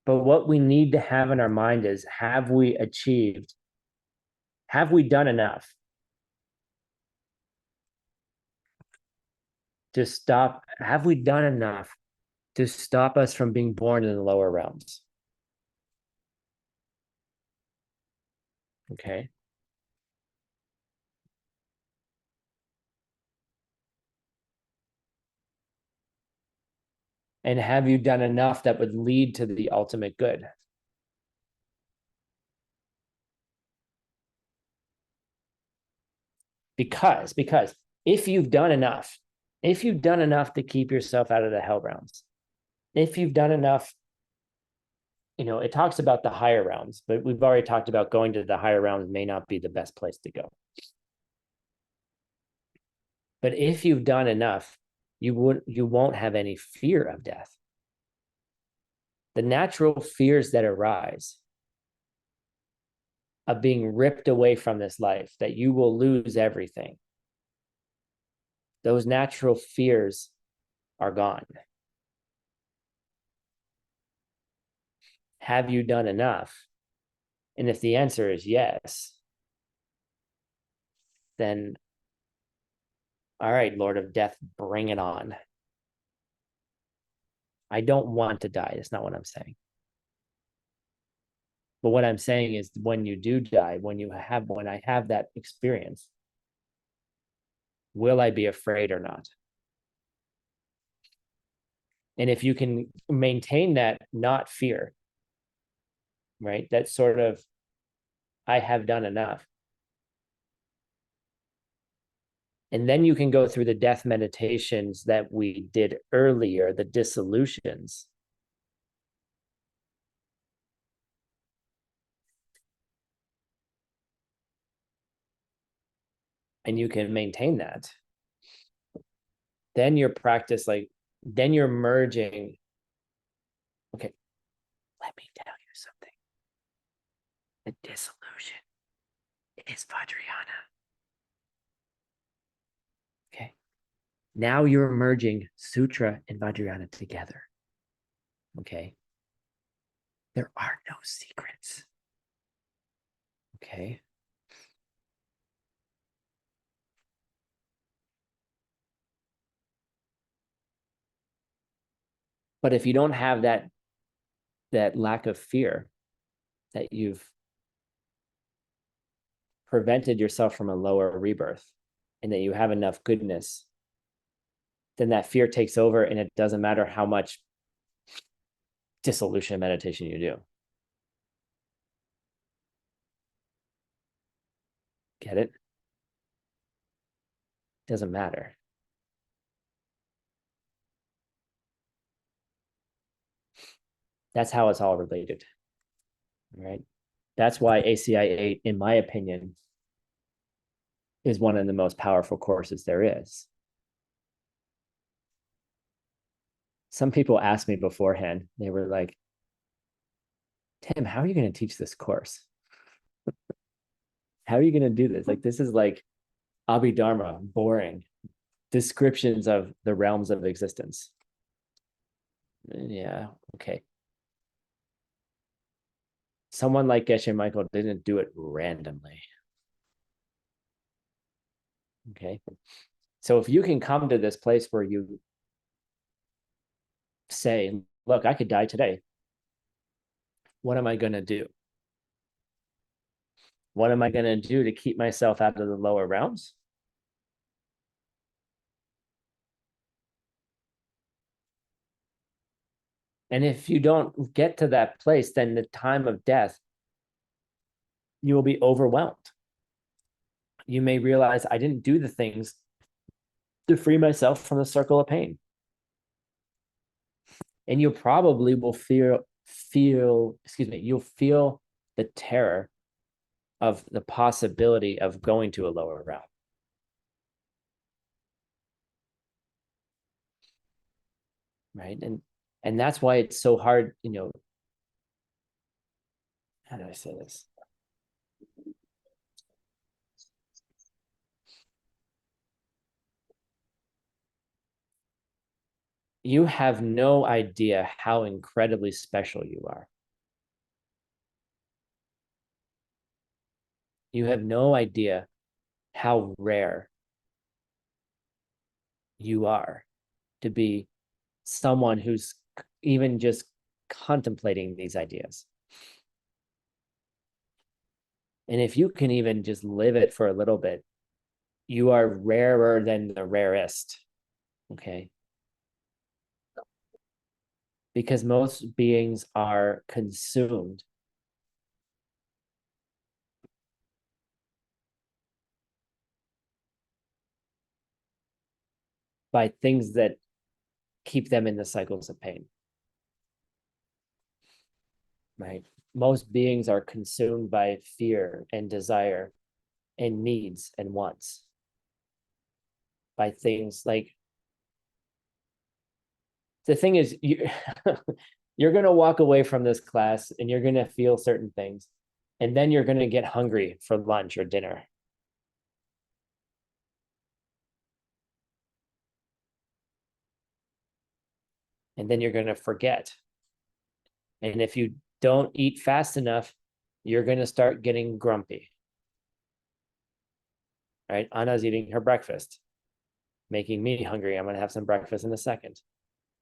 But what we need to have in our mind is, have we done enough to stop? Have we done enough to stop us from being born in the lower realms? Okay. And have you done enough that would lead to the ultimate good? Because if you've done enough to keep yourself out of the hell realms, if you've done enough, you know, it talks about the higher realms, but we've already talked about going to the higher realms may not be the best place to go. But if you've done enough, you won't have any fear of death. The natural fears that arise of being ripped away from this life, that you will lose everything, those natural fears are gone. Have you done enough? And if the answer is yes, then all right, Lord of Death, bring it on. I don't want to die. That's not what I'm saying. But what I'm saying is when you do die, when I have that experience, will I be afraid or not? And if you can maintain that not fear, right? That sort of, I have done enough. And then you can go through the death meditations that we did earlier, the dissolutions. And you can maintain that. Then your practice, then you're merging. Okay, let me tell you something. The dissolution is Vajrayana. Okay. Now you're merging Sutra and Vajrayana together. Okay. There are no secrets. Okay. But if you don't have that lack of fear, that you've prevented yourself from a lower rebirth, and that you have enough goodness, then that fear takes over, and it doesn't matter how much dissolution meditation you do. Get it? Doesn't matter. That's how it's all related. Right? That's why ACI 8, in my opinion, is one of the most powerful courses there is. Some people asked me beforehand, they were like, Tim, how are you going to teach this course? How are you going to do this? Like, this is like Abhidharma, boring descriptions of the realms of existence. Yeah, okay. Someone like Geshe Michael didn't do it randomly. Okay. So if you can come to this place where you say, look, I could die today. What am I going to do? What am I going to do to keep myself out of the lower realms? And if you don't get to that place, then the time of death, you will be overwhelmed. You may realize I didn't do the things to free myself from the circle of pain. And you probably will you'll feel the terror of the possibility of going to a lower realm. Right. And that's why it's so hard, how do I say this? You have no idea how incredibly special you are. You have no idea how rare you are to be someone who's even just contemplating these ideas. And if you can even just live it for a little bit, you are rarer than the rarest. Okay. Because most beings are consumed by things that keep them in the cycles of pain. Right? Most beings are consumed by fear and desire and needs and wants, by things like, the thing is, you're going to walk away from this class and you're going to feel certain things, and then you're going to get hungry for lunch or dinner. And then you're going to forget. And if you don't eat fast enough, you're going to start getting grumpy. Right? Anna's eating her breakfast, making me hungry. I'm going to have some breakfast in a second.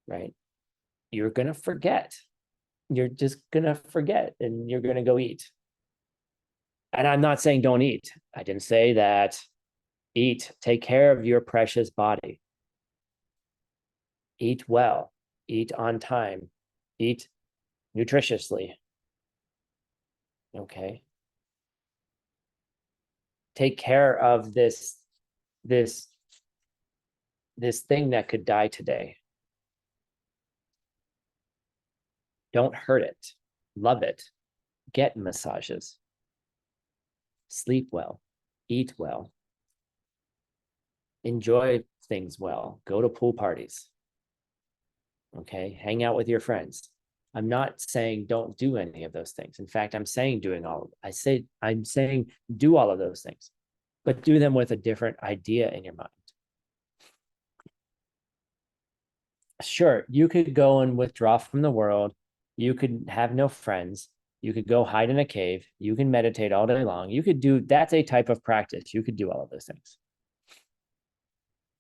Right? you're going to forget. You're just going to forget and you're going to go eat. And I'm not saying don't eat. I didn't say that. Eat, take care of your precious body. Eat well, eat on time, eat nutritiously. Okay. Take care of this thing that could die today. Don't hurt it. Love it. Get massages. Sleep well. Eat well. Enjoy things well. Go to pool parties. Okay. Hang out with your friends. I'm not saying don't do any of those things. In fact, I'm saying doing all of it. I'm saying do all of those things, but do them with a different idea in your mind. Sure, you could go and withdraw from the world. You could have no friends. You could go hide in a cave. You can meditate all day long. You could do, that's a type of practice. You could do all of those things.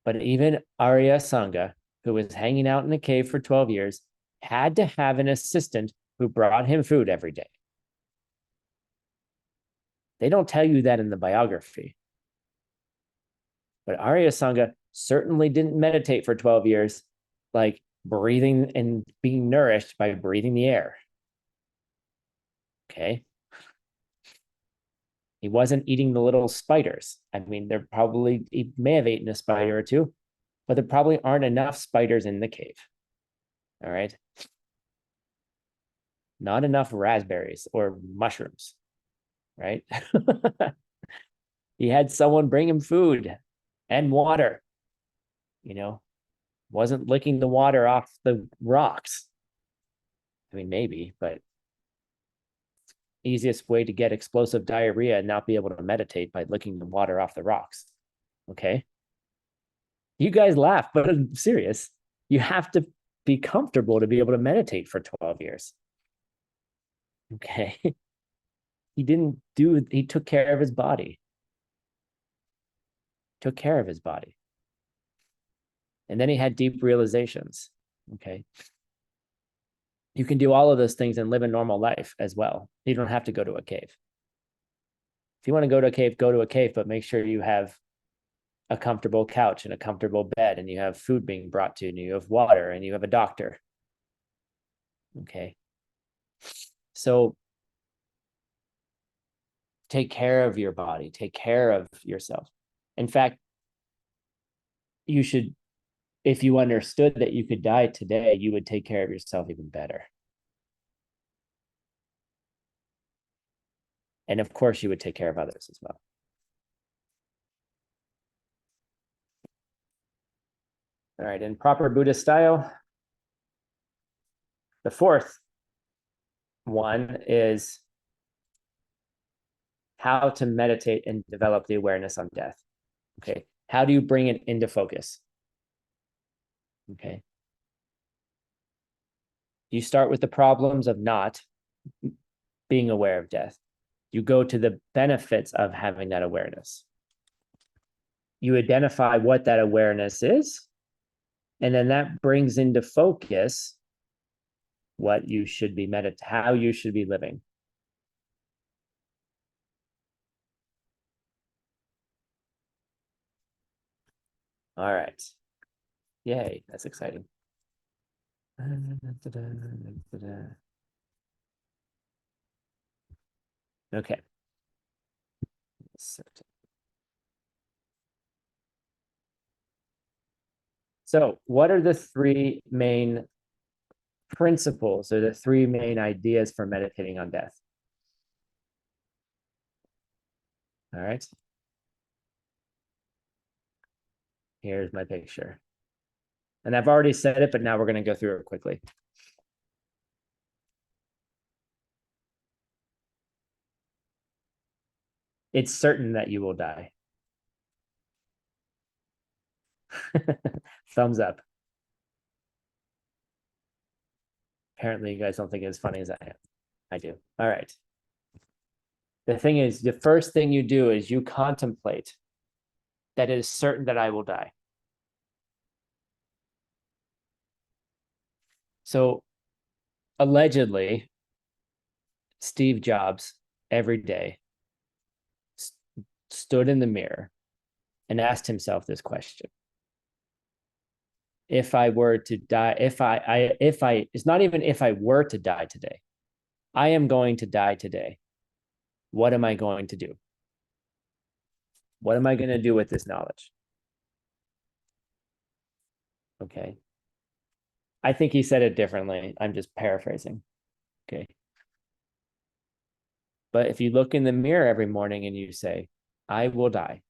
But even Arya Sangha, who was hanging out in a cave for 12 years, had to have an assistant who brought him food every day. They don't tell you that in the biography. But Arya Sangha certainly didn't meditate for 12 years, like breathing and being nourished by breathing the air. Okay. He wasn't eating the little spiders. I mean, he may have eaten a spider or two, but there probably aren't enough spiders in the cave. All right. Not enough raspberries or mushrooms, right? He had someone bring him food and water, wasn't licking the water off the rocks. I mean, maybe, but easiest way to get explosive diarrhea and not be able to meditate by licking the water off the rocks. Okay. You guys laugh, but I'm serious. You have to be comfortable to be able to meditate for 12 years. Okay. He took care of his body. Took care of his body. And then he had deep realizations. Okay. You can do all of those things and live a normal life as well. You don't have to go to a cave. If you want to go to a cave, but make sure you have a comfortable couch and a comfortable bed, and you have food being brought to you, and you have water, and you have a doctor. Okay. So take care of your body, take care of yourself. In fact, you should, if you understood that you could die today, you would take care of yourself even better. And of course, you would take care of others as well. All right, in proper Buddhist style, the fourth one is how to meditate and develop the awareness on death. Okay, how do you bring it into focus? Okay. You start with the problems of not being aware of death. You go to the benefits of having that awareness. You identify what that awareness is, and then that brings into focus what you should be how you should be living. All right. Yay, that's exciting. Okay. So what are the three main principles or the three main ideas for meditating on death? All right. Here's my picture. And I've already said it, but now we're going to go through it quickly. It's certain that you will die. Thumbs up. Apparently, you guys don't think it's as funny as I am. I do. All right. The thing is, the first thing you do is you contemplate that it is certain that I will die. So allegedly, Steve Jobs every day stood in the mirror and asked himself this question. If I were to die, it's not even if I were to die today, I am going to die today. What am I going to do? What am I going to do with this knowledge? Okay. I think he said it differently. I'm just paraphrasing. Okay. But if you look in the mirror every morning and you say, I will die,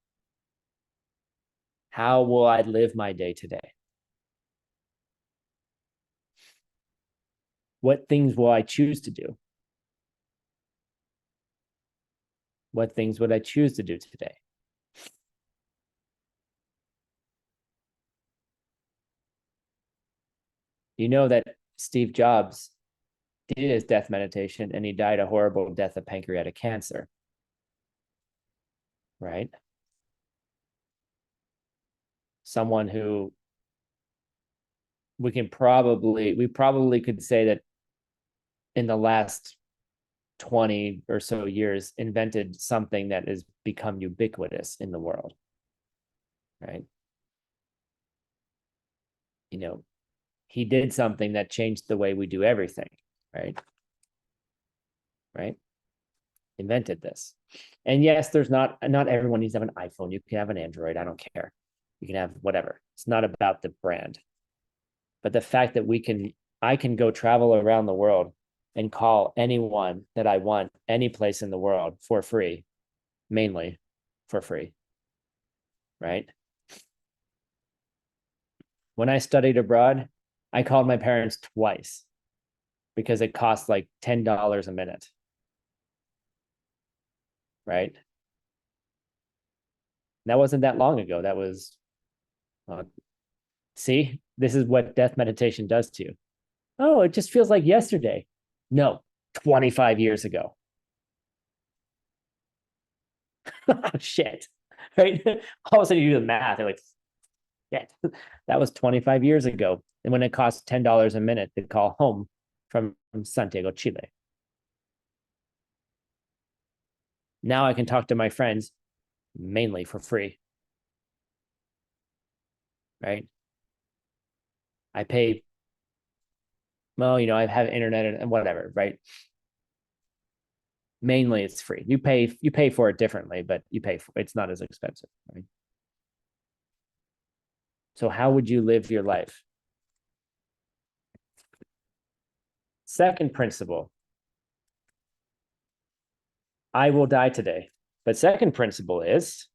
how will I live my day today? What things will I choose to do? What things would I choose to do today? You know that Steve Jobs did his death meditation and he died a horrible death of pancreatic cancer, right? Someone who we probably could say that in the last 20 or so years invented something that has become ubiquitous in the world, right? You know, he did something that changed the way we do everything, right? Right? Invented this. And yes, there's not everyone needs to have an iPhone. You can have an Android. I don't care. You can have whatever. It's not about the brand. But the fact that I can go travel around the world and call anyone that I want, any place in the world for free, mainly for free, right? When I studied abroad, I called my parents twice because it cost like $10 a minute, right? That wasn't that long ago. That was, see, this is what death meditation does to you. Oh, it just feels like yesterday. No, 25 years ago. Shit. Right? All of a sudden you do the math. You're like, shit, that was 25 years ago. And when it costs $10 a minute to call home from Santiago, Chile. Now I can talk to my friends mainly for free. Right? I pay, well, I have internet and whatever, right? Mainly it's free. You pay for it differently, but it's not as expensive, right? So how would you live your life? Second principle, I will die today. But second principle is,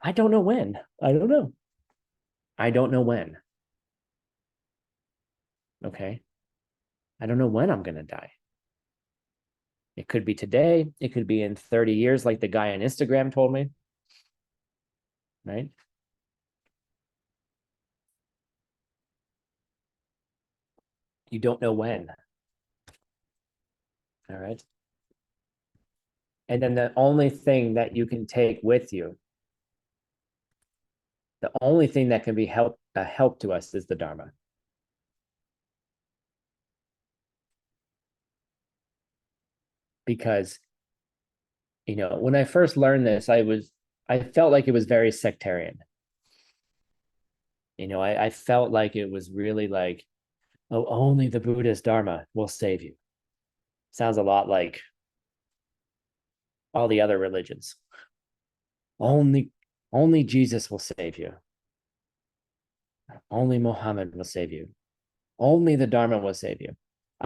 I don't know when. I don't know. I don't know when. Okay. I don't know when I'm going to die. It could be today. It could be in 30 years, like the guy on Instagram told me. Right? You don't know when. All right. And then the only thing that you can take with you, the only thing that can be a help to us is the Dharma. Because, when I first learned this, I felt like it was very sectarian. I felt like it was really like, oh, only the Buddha's Dharma will save you. Sounds a lot like all the other religions. Only Jesus will save you. Only Muhammad will save you. Only the Dharma will save you.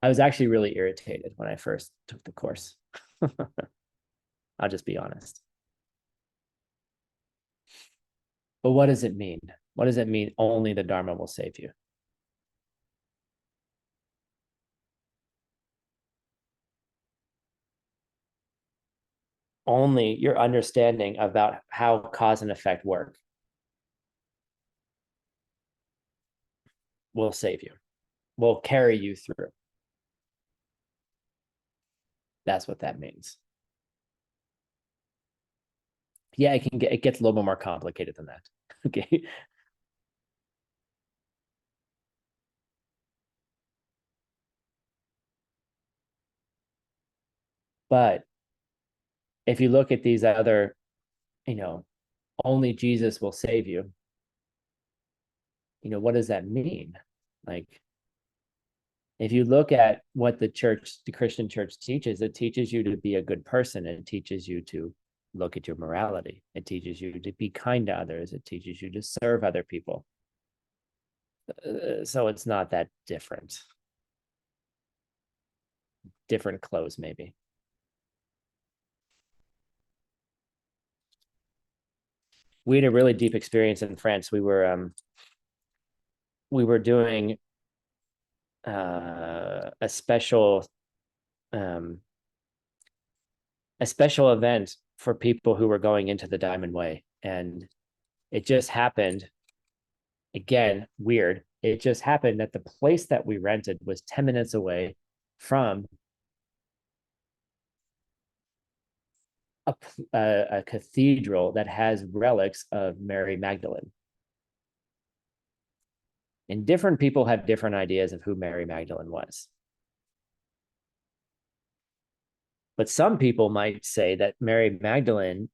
I was actually really irritated when I first took the course. I'll just be honest. But what does it mean? What does it mean? Only the Dharma will save you. Only your understanding about how cause and effect work will save you, will carry you through. That's what that means. Yeah, it gets a little bit more complicated than that. Okay. But if you look at these other, only Jesus will save you, what does that mean? Like, if you look at what the Christian church teaches, it teaches you to be a good person. It teaches you to look at your morality. It teaches you to be kind to others. It teaches you to serve other people. So it's not that different. Different clothes, maybe. We had a really deep experience in France. We were doing a special event for people who were going into the Diamond Way, and it just happened. Again, weird. It just happened that the place that we rented was 10 minutes away from a cathedral that has relics of Mary Magdalene. And different people have different ideas of who Mary Magdalene was. But some people might say that Mary Magdalene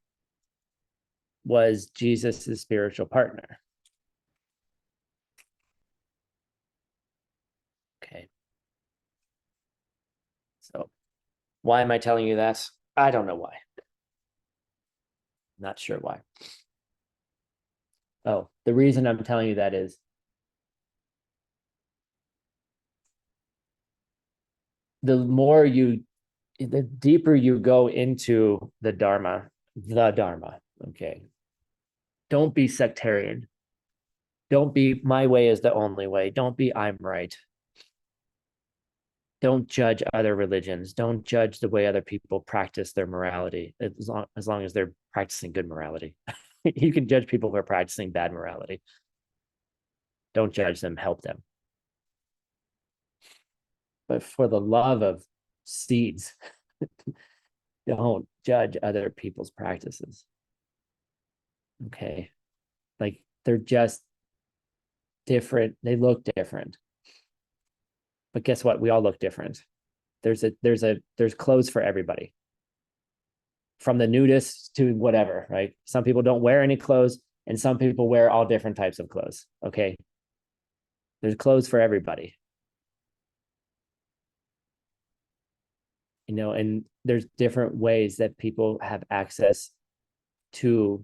was Jesus's spiritual partner. Okay. So why am I telling you that? I don't know why. Not sure why. Oh, the reason I'm telling you that is the deeper you go into the Dharma, okay? Don't be sectarian. Don't be my way is the only way. Don't be I'm right. Don't judge other religions. Don't judge the way other people practice their morality, as long as they're practicing good morality. You can judge people who are practicing bad morality. Don't judge them, help them. But for the love of seeds, don't judge other people's practices. Okay. Like, they're just different. They look different. But guess what? We all look different. There's clothes for everybody. From the nudists to whatever, right? Some people don't wear any clothes, and some people wear all different types of clothes. Okay. There's clothes for everybody. And there's different ways that people have access to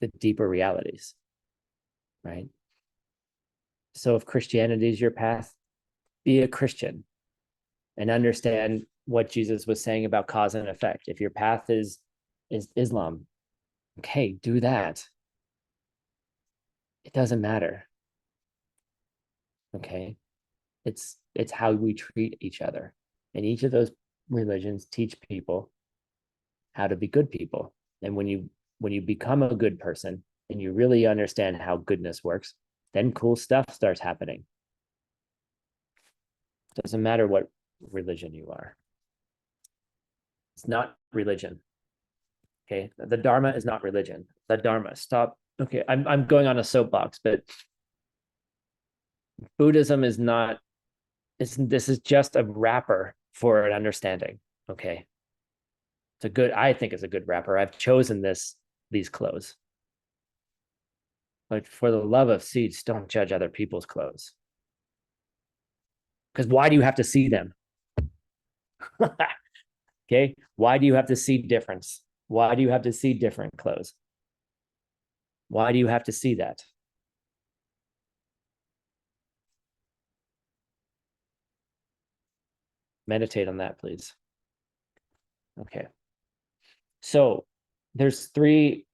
the deeper realities, right? So if Christianity is your path, be a Christian and understand what Jesus was saying about cause and effect. If your path is Islam, okay, do that. It doesn't matter. Okay. It's how we treat each other. And each of those religions teach people how to be good people. And when you become a good person and you really understand how goodness works, then cool stuff starts happening. Doesn't matter what religion you are. It's not religion. Okay. The Dharma is not religion. The Dharma, stop. Okay. I'm going on a soapbox, but Buddhism is not, this is just a wrapper for an understanding. Okay. I think it's a good wrapper. I've chosen these clothes. But for the love of seeds, don't judge other people's clothes. Because why do you have to see them? Okay. Why do you have to see difference? Why do you have to see different clothes? Why do you have to see that? Meditate on that, please. Okay. So there's three.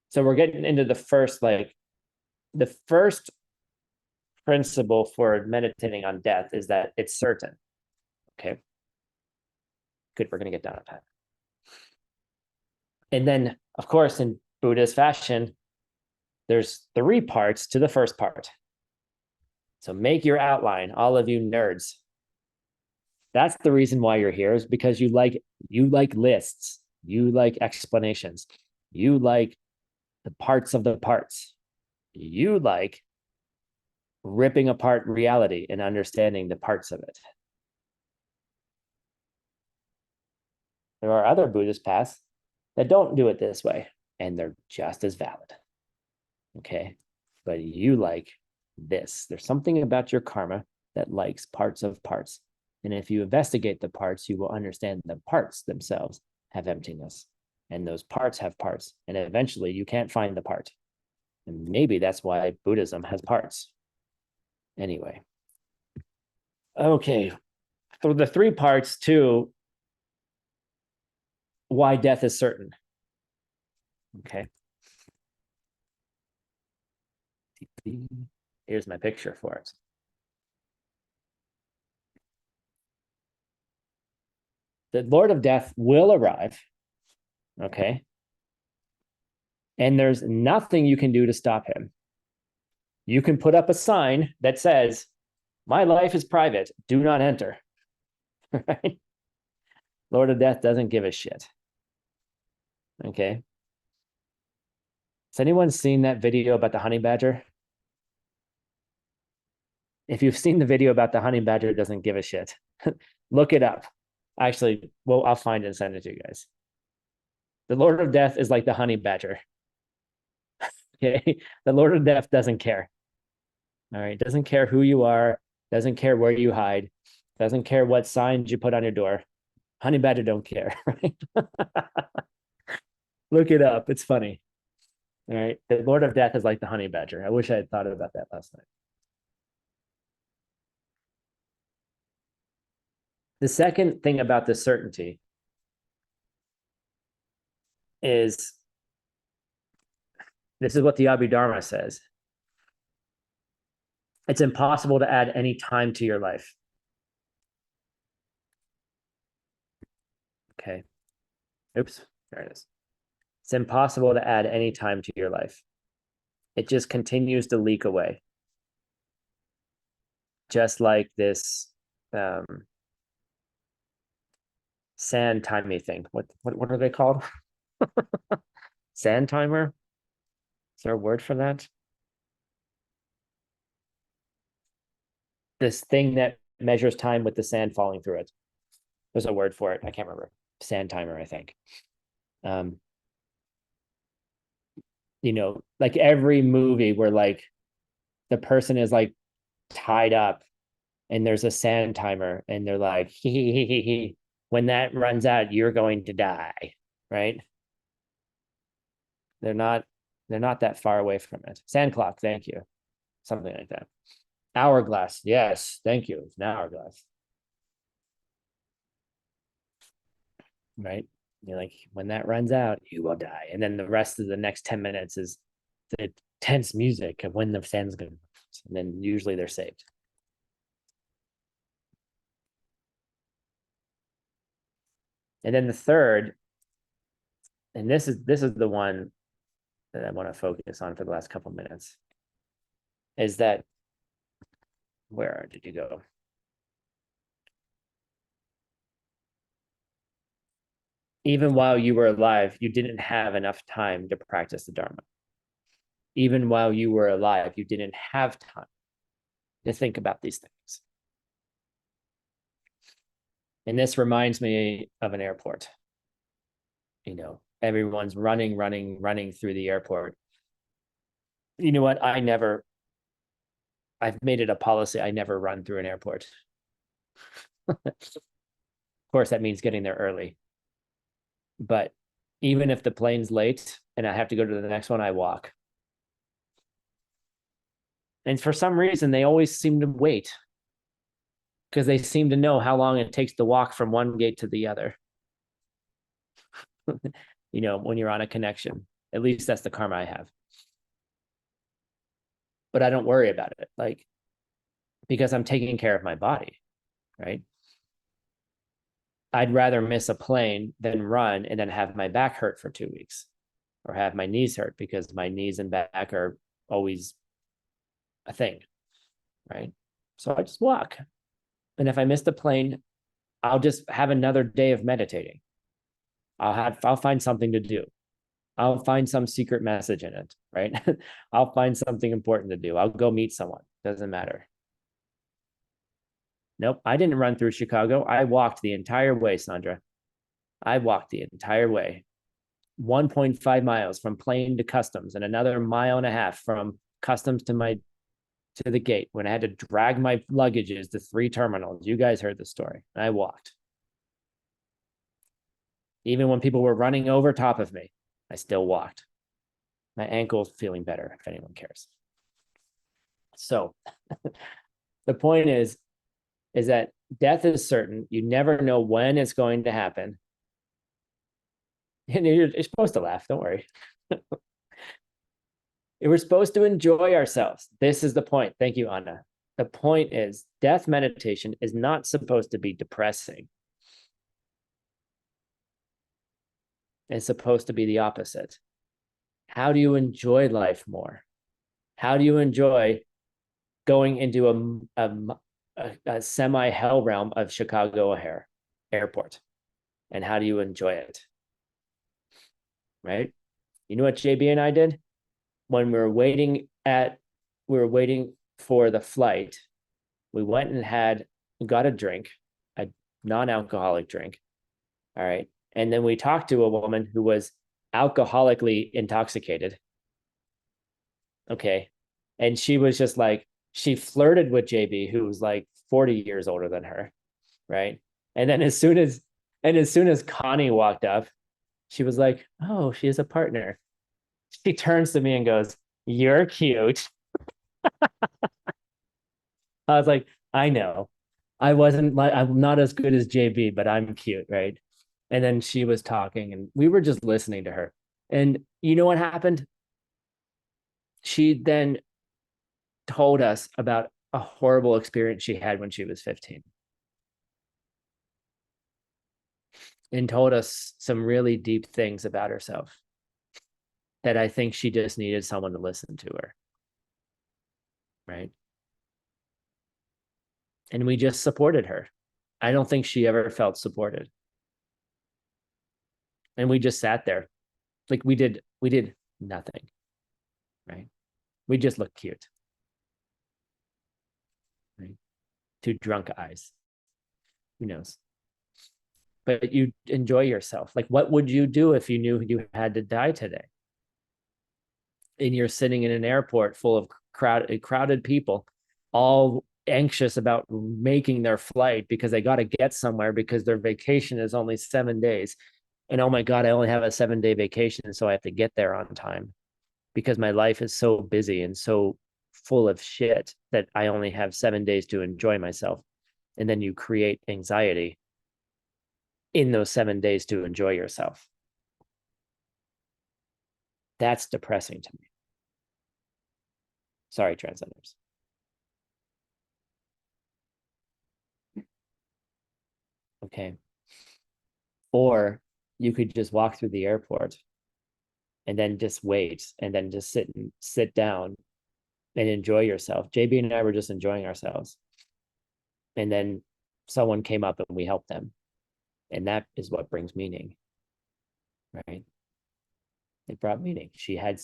So we're getting into the first principle for meditating on death is that it's certain. Okay. Good. We're going to get down on time. And then, of course, in Buddhist fashion, there's 3 parts to the first part. So make your outline, all of you nerds. That's the reason why you're here, is because you like lists, you like explanations, you like the parts of the parts, you like ripping apart reality and understanding the parts of it. There are other Buddhist paths that don't do it this way, and they're just as valid. Okay. But you like this. There's something about your karma that likes parts of parts. And if you investigate the parts, you will understand the parts themselves have emptiness. And those parts have parts. And eventually you can't find the part. And maybe that's why Buddhism has parts. Anyway. Okay. So the three parts to why death is certain. Okay. Here's my picture for it. The Lord of Death will arrive. Okay. And there's nothing you can do to stop him. You can put up a sign that says, "My life is private. Do not enter." Right? Lord of Death doesn't give a shit. Okay. Has anyone seen that video about the honey badger? If you've seen the video about the honey badger doesn't give a shit, look it up. Actually, well, I'll find it and send it to you guys. The Lord of Death is like the honey badger. Okay. The Lord of Death doesn't care. All right. Doesn't care who you are. Doesn't care where you hide. Doesn't care what signs you put on your door. Honey badger don't care. Right? Look it up. It's funny. All right. The Lord of Death is like the honey badger. I wish I had thought about that last night. The second thing about the certainty is, this is what the Abhidharma says. It's impossible to add any time to your life. Okay. Oops, there it is. It's impossible to add any time to your life. It just continues to leak away. Just like this sand timey thing. What are they called? Sand timer? Is there a word for that? This thing that measures time with the sand falling through it. There's a word for it. I can't remember. Sand timer, I think. You know, like every movie where like the person is like tied up and there's a sand timer and they're like, he. When that runs out, you're going to die, right? They're not that far away from it. Sand clock, thank you. Something like that. Hourglass, yes, thank you. It's an hourglass. Right? You're like, when that runs out, you will die. And then the rest of the next 10 minutes is the tense music of when the sand's going to, and then usually they're saved. And then the third, and this is the one that I want to focus on for the last couple of minutes, is that, where did you go? Even while you were alive, you didn't have enough time to practice the Dharma. Even while you were alive, you didn't have time to think about these things. And this reminds me of an airport. You know, everyone's running through the airport. You know what? I've made it a policy. I never run through an airport. Of course, that means getting there early. But even if the plane's late and I have to go to the next one, I walk. And for some reason, they always seem to wait because they seem to know how long it takes to walk from one gate to the other. You know, when you're on a connection, at least that's the karma I have. But I don't worry about it, like, because I'm taking care of my body, right? I'd rather miss a plane than run and then have my back hurt for 2 weeks or have my knees hurt, because my knees and back are always a thing, right? So I just walk. And if I miss the plane, I'll just have another day of meditating. I'll find something to do. I'll find some secret message in it, right? I'll find something important to do. I'll go meet someone. Doesn't matter. Nope, I didn't run through Chicago. I walked the entire way, Sandra. I walked the entire way, 1.5 miles from plane to customs, and another mile and a half from customs to the gate when I had to drag my luggages to 3 terminals. You guys heard the story. I walked. Even when people were running over top of me, I still walked. My ankle's feeling better, if anyone cares. So the point is that death is certain. You never know when it's going to happen. And you're supposed to laugh, don't worry. We're supposed to enjoy ourselves. This is the point. Thank you, Anna. The point is, death meditation is not supposed to be depressing. It's supposed to be the opposite. How do you enjoy life more? How do you enjoy going into a semi-hell realm of Chicago O'Hare Airport? And how do you enjoy it? Right? You know what JB and I did? When we were waiting for the flight, we went and got a drink, a non-alcoholic drink. All right. And then we talked to a woman who was alcoholically intoxicated. Okay. And she was just like, she flirted with JB, who was like 40 years older than her. Right. And then as soon as Connie walked up, she was like, oh, she has a partner. She turns to me and goes, you're cute. I was like, I know. I'm not as good as JB, but I'm cute, right? And then she was talking and we were just listening to her. And you know what happened? She then told us about a horrible experience she had when she was 15. And told us some really deep things about herself that I think she just needed someone to listen to her. Right. And we just supported her. I don't think she ever felt supported. And we just sat there. Like we did nothing. Right. We just looked cute. Right. 2 drunk eyes. Who knows? But you enjoy yourself. Like, what would you do if you knew you had to die today? And you're sitting in an airport full of crowded people, all anxious about making their flight because they got to get somewhere because their vacation is only 7 days. And oh my God, I only have a 7-day vacation, so I have to get there on time because my life is so busy and so full of shit that I only have 7 days to enjoy myself. And then you create anxiety in those 7 days to enjoy yourself. That's depressing to me. Sorry, translators. Okay. Or you could just walk through the airport and then just wait and then just sit down and enjoy yourself. JB and I were just enjoying ourselves. And then someone came up and we helped them. And that is what brings meaning. Right? It brought meaning. She had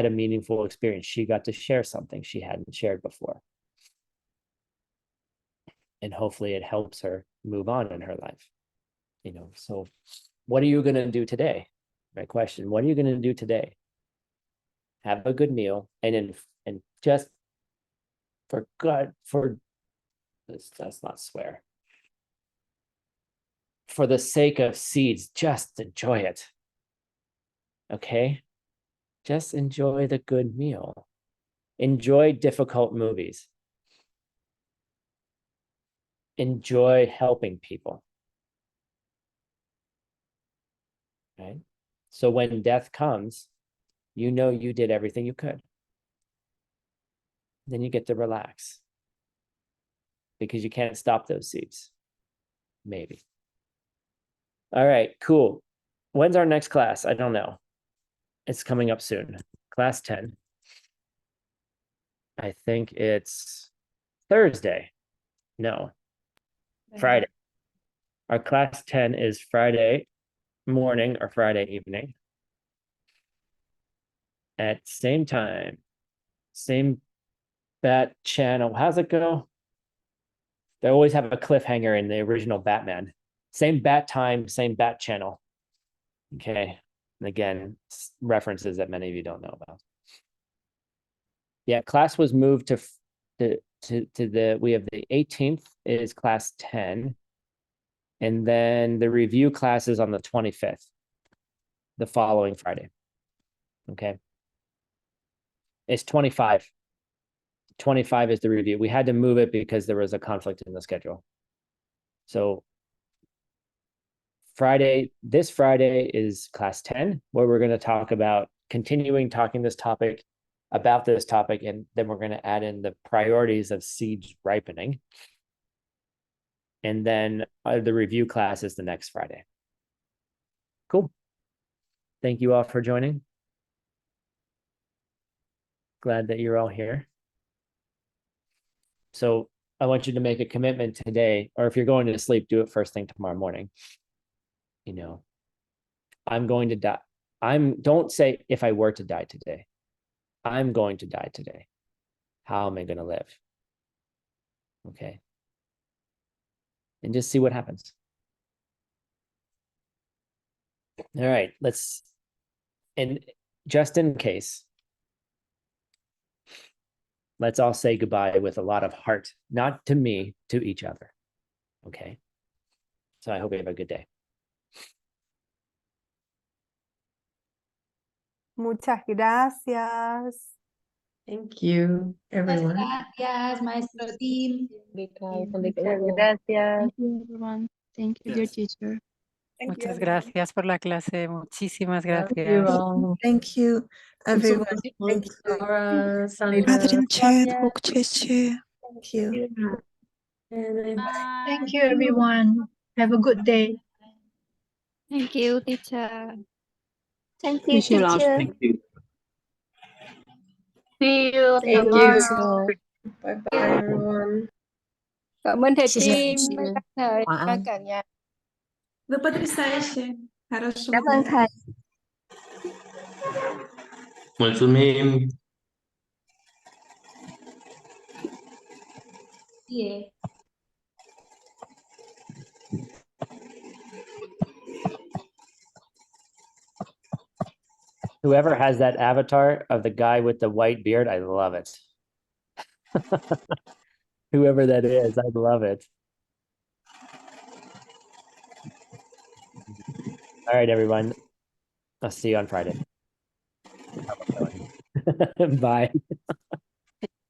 a meaningful experience. She got to share something she hadn't shared before. And hopefully it helps her move on in her life. So what are you going to do today? My question, what are you going to do today? Have a good meal and just let's not swear. For the sake of seeds, just enjoy it. Okay? Just enjoy the good meal. Enjoy difficult movies. Enjoy helping people. Right? So when death comes, you know you did everything you could. Then you get to relax. Because you can't stop those seeds. Maybe. All right, cool. When's our next class? I don't know. It's coming up soon. Class 10. I think it's Thursday. No, Friday. Our class 10 is Friday morning or Friday evening at same time, same bat channel. How's it go? They always have a cliffhanger in the original Batman. Same bat time, same bat channel. Okay. And again, references that many of you don't know about. Yeah, class was moved to the, we have the 18th is class 10. And then the review class is on the 25th, the following Friday. Okay. It's 25. 25 is the review. We had to move it because there was a conflict in the schedule. So this Friday is class 10, where we're going to talk about continuing talking this topic about this topic. And then we're going to add in the priorities of seeds ripening. And then the review class is the next Friday. Cool. Thank you all for joining. Glad that you're all here. So I want you to make a commitment today, or if you're going to sleep, do it first thing tomorrow morning. You know, I'm going to die. Don't say if I were to die today. I'm going to die today. How am I going to live? Okay. And just see what happens. All right, and just in case, let's all say goodbye with a lot of heart, not to me, to each other. Okay. So I hope you have a good day. Muchas gracias. Thank you, everyone. Gracias, maestro Tim. Muchas gracias. Thank you, everyone. Thank you, dear teacher. Muchas gracias por la clase. Muchísimas Love you gracias. all. Thank you, everyone. Thank you. Laura, Sandra. Madam Chair, Chair. Thank you. And Bye. Thank you, everyone. Have a good day. Thank you, teacher. Thank you, teacher. Thank you. See you Thank tomorrow. Bye-bye, everyone. Cảm ơn thầy Xin Tim, chào. các thầy, Wow. các cả nhà. Вы потрясающие. Хорошего Cảm дня. ơn thầy. Mulțumim! Yeah. Whoever has that avatar of the guy with the white beard, I love it. Whoever that is, I love it. All right, everyone. I'll see you on Friday. Bye.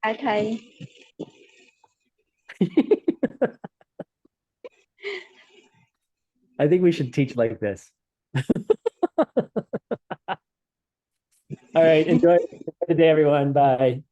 Bye thầy. I think we should teach like this. All right, enjoy the day, everyone. Bye.